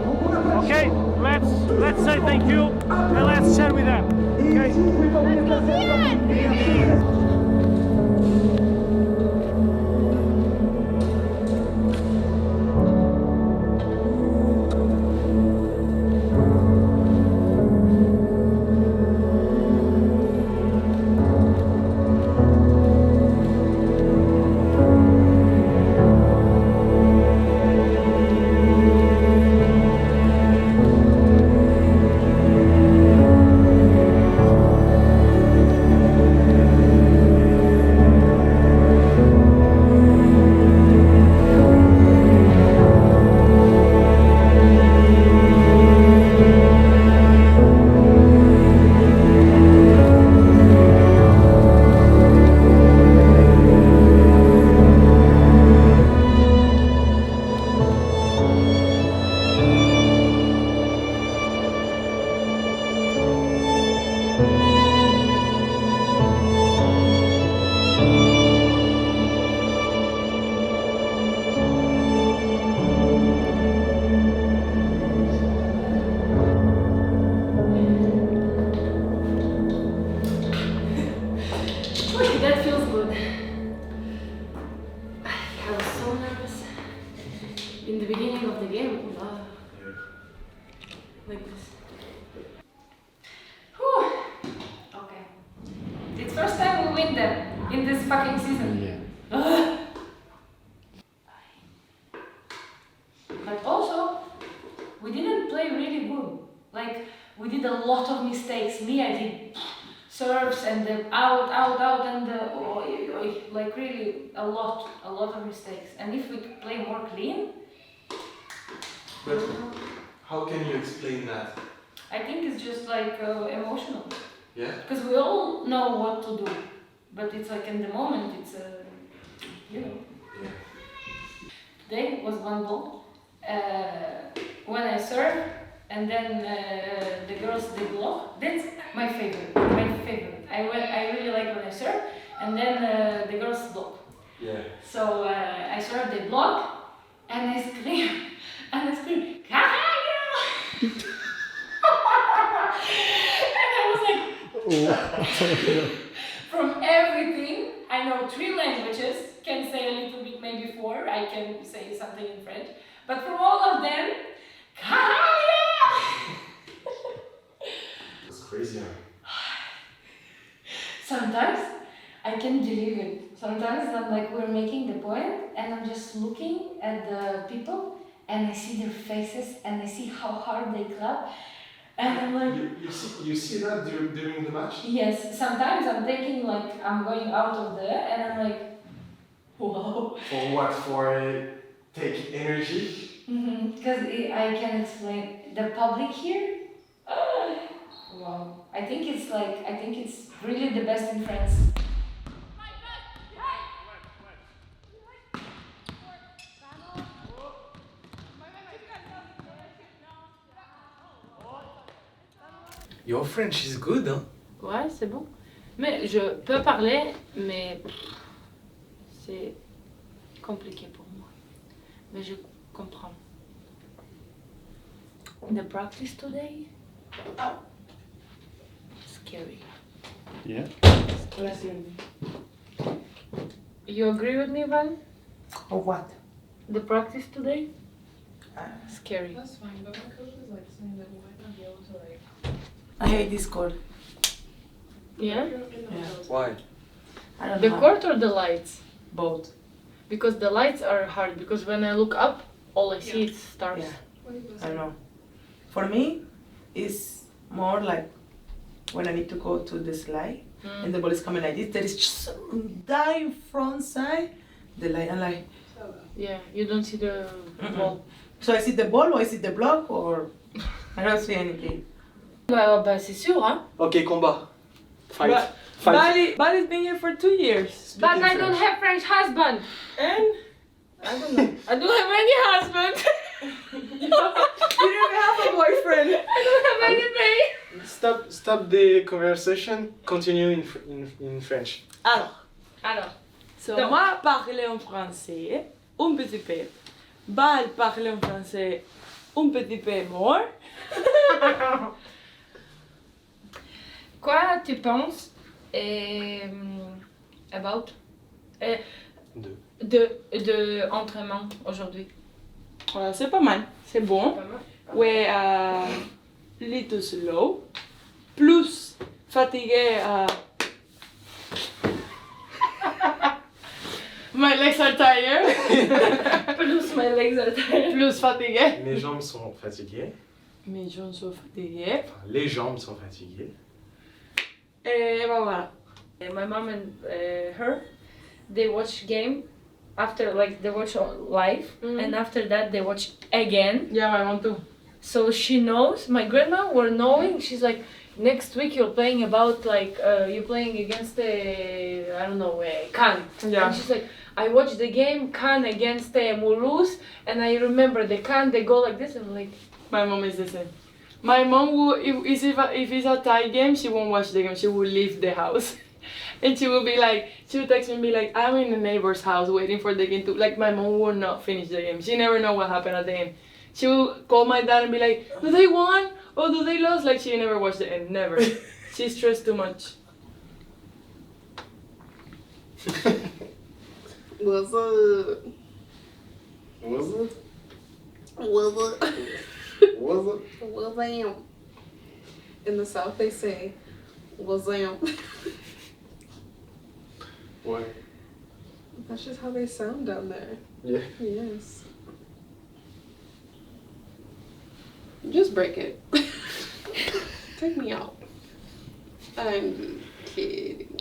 Okay? Let's say thank you and let's share with them. Okay? Like this. Whew. Okay. It's first time we win them in this fucking season. Yeah. But also, we didn't play really good. Like, we did a lot of mistakes. Me, I did serves and the out, and the like really a lot of mistakes. And if we play more clean. But how can you explain that? I think it's just like emotional. Yeah? Because we all know what to do, but it's like in the moment, it's you know. Yeah. Today was one ball. When I serve, and then the girls they block. That's my favorite. I really like when I serve, and then the girls block. Yeah. So I serve, they block, and I scream, Kahaya! And I was like, from everything, I know 3 languages, can say a little bit, maybe 4, I can say something in French, but from all of them, Kahaya! It's crazy, huh? Sometimes I can't believe it. Sometimes I'm like, we're making the point, and I'm just looking at the people, and I see their faces, and I see how hard they clap, and I'm like... You see that during the match? Yes, sometimes I'm thinking like, I'm going out of there, and I'm like, wow. For what? For take energy? Because I can explain, the public here, wow. I think it's really the best in France. Your French is good, hein? Ouais, c'est bon. Mais je peux parler, mais c'est compliqué pour moi. Mais je comprends. The practice today? Scary. Yeah. Scary. You agree with me, Van? Or what? The practice today? Scary. That's fine, but my coach was like saying that we might not be able to like... I hate this court. Yeah? Why? I don't The know. court or the lights? Both. Because the lights are hard, because when I look up, all I see is stars. Yeah. I don't know. For me, it's more like when I need to go to the slide and the ball is coming like this, there is just die front side, the light, and like... Yeah, you don't see the ball. So I see the ball or I see the block or... I don't see anything. Bah c'est sûr, hein. Okay, combat. Fight. But Fight. Bali's been here for 2 years. But I don't have French husband. And? I don't know. I don't have any husband. You don't even have a boyfriend. I don't have anything. Stop the conversation. Continue in French. Alors. So, moi parler en français, un petit peu. Bal parler en français, un petit peu more. Quoi tu penses about de entraînement aujourd'hui? C'est pas mal, c'est bon. Ouais, little slow. Plus fatigué. My legs are tired. Plus my legs are tired. Plus fatigué. Mes jambes sont fatiguées. Mes jambes sont fatiguées. Enfin, les jambes sont fatiguées. Et ben voilà. My mom and her, they watch game after, like, they watch live, and after that they watch again. Yeah, my mom too. So she knows, my grandma were knowing, she's like, next week you're playing about, like, you're playing against I don't know, Cannes. Yeah. And she's like, I watched the game, Cannes against Mulhouse, and I remember the Cannes, they go like this, and I'm like... My mom is the same. My mom will, if it's a tie game, she won't watch the game, she will leave the house. And she will be like, she will text me and be like, I'm in the neighbor's house waiting for the game to, like, my mom will not finish the game. She never know what happened at the end. She will call my dad and be like, do they won? Or do they lost? Like, she never watched the end, never. She's stressed too much. What's up? What's up? What's up? Was Wazam. In the South, they say wazam. Why? That's just how they sound down there. Yeah. Yes. Just break it. Take me out. I'm kidding.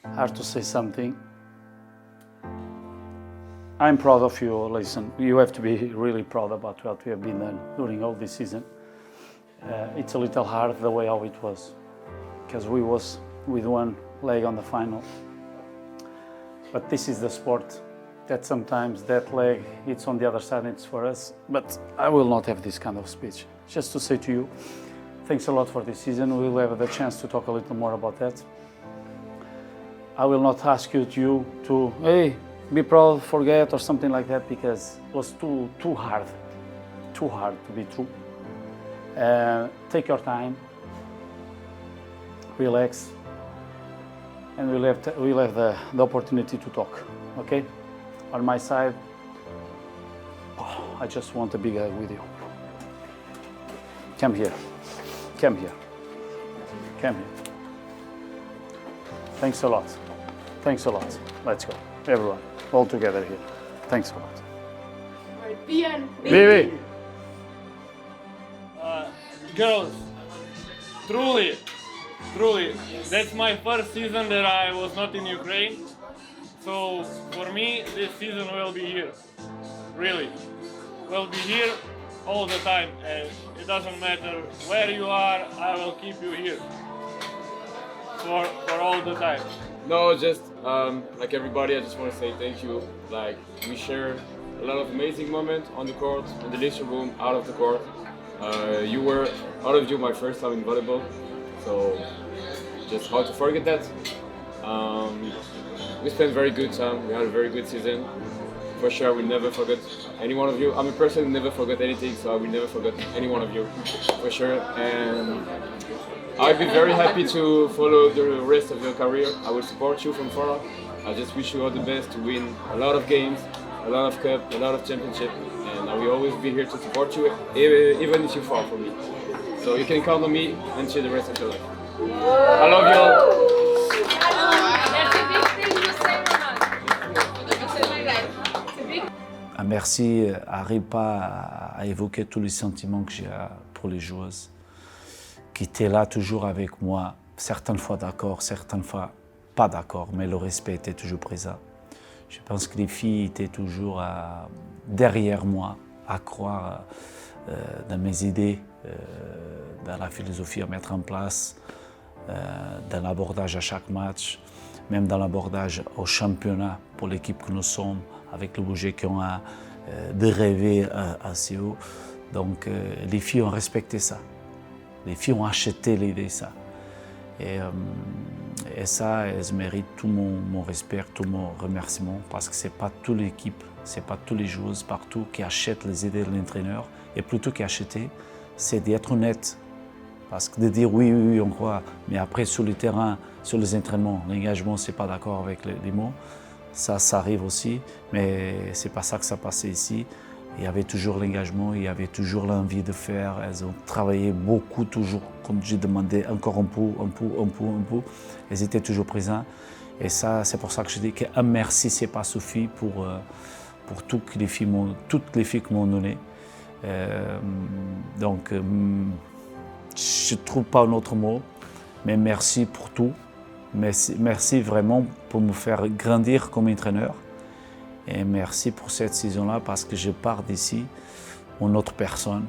I have to say something. I'm proud of you. Listen, you have to be really proud about what we have been done during all this season. It's a little hard the way how it was, because we was with one leg on the final. But this is the sport, that sometimes that leg, it's on the other side, it's for us. But I will not have this kind of speech. Just to say to you, thanks a lot for this season. We will have the chance to talk a little more about that. I will not ask you to hey, be proud, forget, or something like that, because it was too hard to be true. Take your time, relax, and we'll have the opportunity to talk, okay? On my side, I just want a big hug with you. Come here, come here, come here. Thanks a lot. Thanks a lot. Let's go, everyone, all together here. Thanks a lot. VNVB. Girls, truly, that's my first season that I was not in Ukraine. So for me, this season will be here. Really, will be here all the time. And it doesn't matter where you are, I will keep you here for all the time. No, just like everybody, I just want to say thank you. Like, we share a lot of amazing moments on the court, in the dressing room, out of the court. You were, all of you, my first time in volleyball, so just how to forget that. We spent very good time, we had a very good season, for sure I will never forget any one of you. I'm a person who never forget anything, so I will never forget any one of you, for sure. And I'll be very happy to follow the rest of your career. I will support you from far. I just wish you all the best to win a lot of games, a lot of cup, a lot of championship, and I will always be here to support you, even if you're far from me. So you can count on me until the rest of your life. I love you all. Merci n'arrive pas à évoquer tous les sentiments que j'ai pour les joueuses, qui étaient là toujours avec moi, certaines fois d'accord, certaines fois pas d'accord, mais le respect était toujours présent. Je pense que les filles étaient toujours derrière moi, à croire dans mes idées, dans la philosophie à mettre en place, dans l'abordage à chaque match, même dans l'abordage au championnat pour l'équipe que nous sommes, avec le budget qu'on a, de rêver assez haut. Donc les filles ont respecté ça. Les filles ont acheté l'idée ça. Et ça, elles méritent tout mon respect, tout mon remerciement, parce que ce n'est pas toute l'équipe, ce n'est pas tous les joueuses partout qui achètent les idées de l'entraîneur. Et plutôt qu'acheter, c'est d'être honnête. Parce que de dire oui, on croit, mais après sur le terrain, sur les entraînements, l'engagement, c'est pas d'accord avec les mots. Ça arrive aussi, mais c'est pas ça que ça passait ici. Il y avait toujours l'engagement, il y avait toujours l'envie de faire. Elles ont travaillé beaucoup, toujours, comme j'ai demandé, encore un peu. Elles étaient toujours présentes. Et ça, c'est pour ça que je dis qu'un merci, c'est pas suffi pour toutes les filles qui m'ont donné. Donc, je ne trouve pas un autre mot, mais merci pour tout. Merci vraiment pour me faire grandir comme entraîneur. Et merci pour cette saison-là parce que je pars d'ici une autre personne,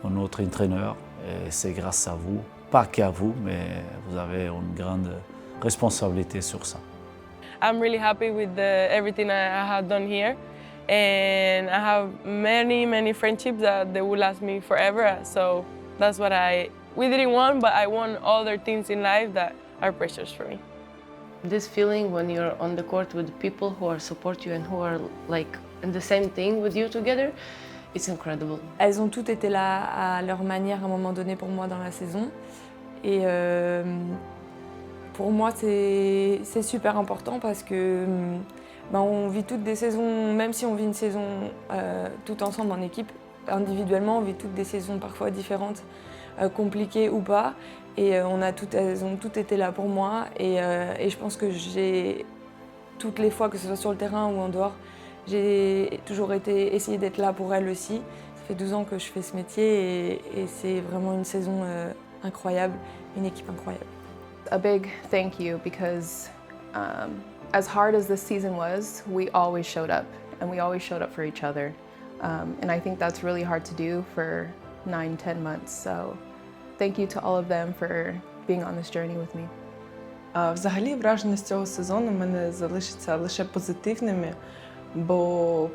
un autre entraîneur. Et c'est grâce à vous, pas qu'à vous, mais vous avez une grande responsabilité sur ça. I'm really happy with everything I have done here. And I have many friendships that they will last me forever. So that's what we didn't want, but I want other things in life that are precious for me. This feeling when you're on the court with people who are support you and who are like in the same thing with you together, it's incredible. Elles ont toutes été là à leur manière à un moment donné pour moi dans la saison. Et pour moi, c'est super important parce que on vit toutes des saisons, même si on vit une saison tout ensemble en équipe, individuellement, on vit toutes des saisons parfois différentes, compliquées ou pas. Et elles ont toutes été là pour moi. Et je pense que toutes les fois, que ce soit sur le terrain ou en dehors, j'ai toujours essayé d'être là pour elles aussi. Ça fait 12 ans que je fais ce métier et c'est vraiment une saison incroyable, une équipe incroyable. A big thank you because as hard as this season was, we always showed up and we always showed up for each other. And I think that's really hard to do for 9-10 months. So thank you to all of them for being on this journey with me. Взагалі враження з цього сезону в мене залишаться лише позитивними, бо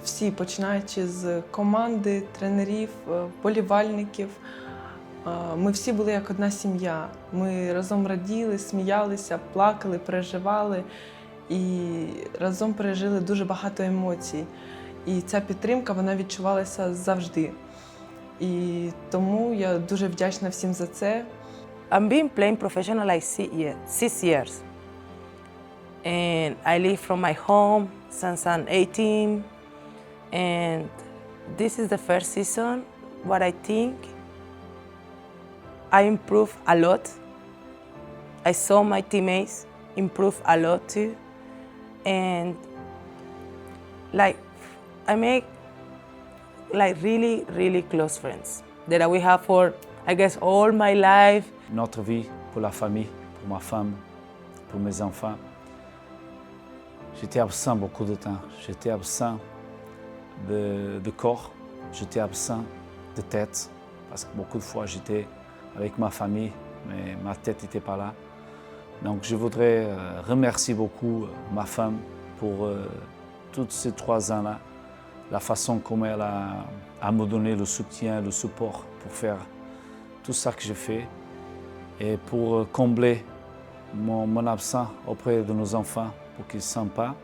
всі, починаючи з команди, тренерів, вболівальників, ми всі були як одна сім'я. Ми разом раділи, сміялися, плакали, переживали і разом пережили дуже багато емоцій. І ця підтримка, вона відчувалася завжди. І тому я дуже вдячна всім за це. I've been playing professional like 6 years. And I live from my home since I'm 18. And this is the first season what I think I improved a lot. I saw my teammates improve a lot too. And like I make like really close friends that we have for I guess all my life. Notre vie pour la famille, pour ma femme, pour mes enfants. J'étais absent beaucoup de temps. J'étais absent de corps, j'étais absent de tête parce que beaucoup de fois j'étais avec ma famille, mais ma tête n'était pas là. Donc je voudrais remercier beaucoup ma femme pour tous ces 3 ans-là, la façon comme elle a me donné le soutien, le support pour faire tout ça que j'ai fait et pour combler mon absence auprès de nos enfants pour qu'ils ne se sentent pas.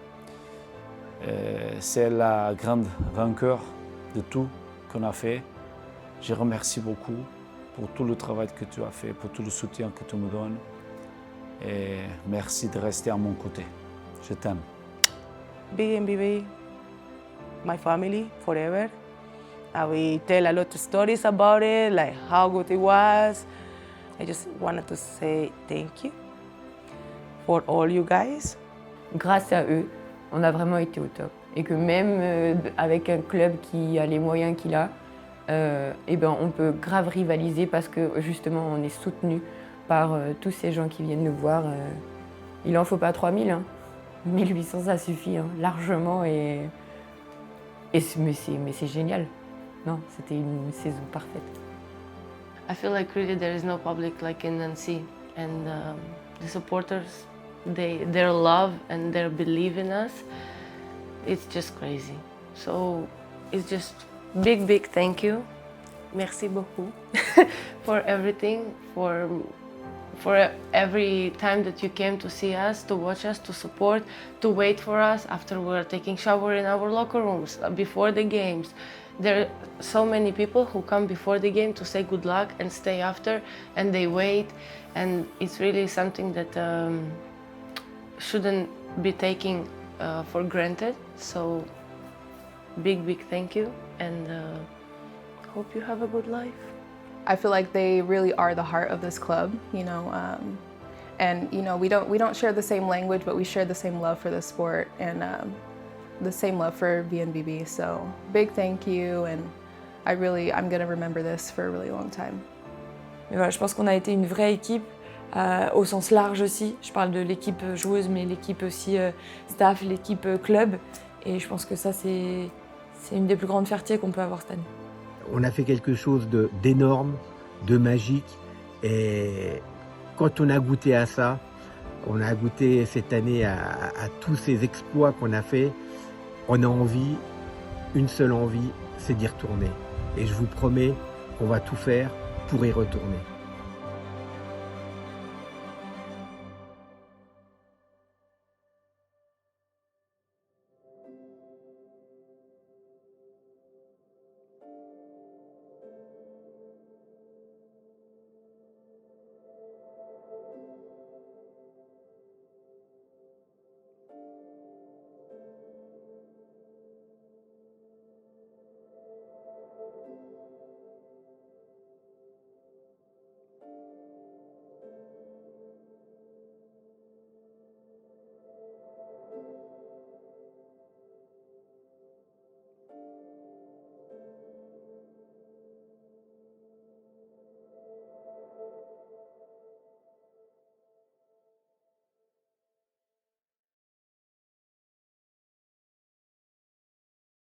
C'est la grande vainqueur de tout qu'on a fait. Je remercie beaucoup pour tout le travail que tu as fait, pour tout le soutien que tu me donnes. Et merci de rester à mon côté. Je t'aime. VNVB, my family forever. I will tell a lot of stories about it, like how good it was. I just wanted to say thank you for all you guys. Grâce à eux, on a vraiment été au top. Et que même avec un club qui a les moyens qu'il a, eh ben on peut grave rivaliser parce que justement on est soutenu par tous ces gens qui viennent nous voir. Il en faut pas 3000, hein. 1800 ça suffit hein, largement mais c'est génial. Non, c'était une saison parfaite. I feel like really there is no public like in Nancy, and the supporters, their love and their belief in us, it's just crazy. So it's just big thank you. Merci beaucoup for everything, for every time that you came to see us, to watch us, to support, to wait for us after we were taking shower in our locker rooms, before the games. There are so many people who come before the game to say good luck and stay after, and they wait, and it's really something that shouldn't be taken for granted. So big thank you, and hope you have a good life. I feel like they really are the heart of this club, you know, and you know we don't share the same language, but we share the same love for the sport and the same love for VNVB. So big thank you, and I'm gonna remember this for a really long time. Mais voilà, je pense qu'on a été une vraie équipe au sens large aussi. Je parle de l'équipe joueuse, mais l'équipe aussi staff, l'équipe club. Et je pense que ça c'est une des plus grandes fiertés qu'on peut avoir cette année. On a fait quelque chose d'énorme, de magique, et quand on a goûté à ça, on a goûté cette année à tous ces exploits qu'on a fait, on a envie, une seule envie, c'est d'y retourner. Et je vous promets qu'on va tout faire pour y retourner.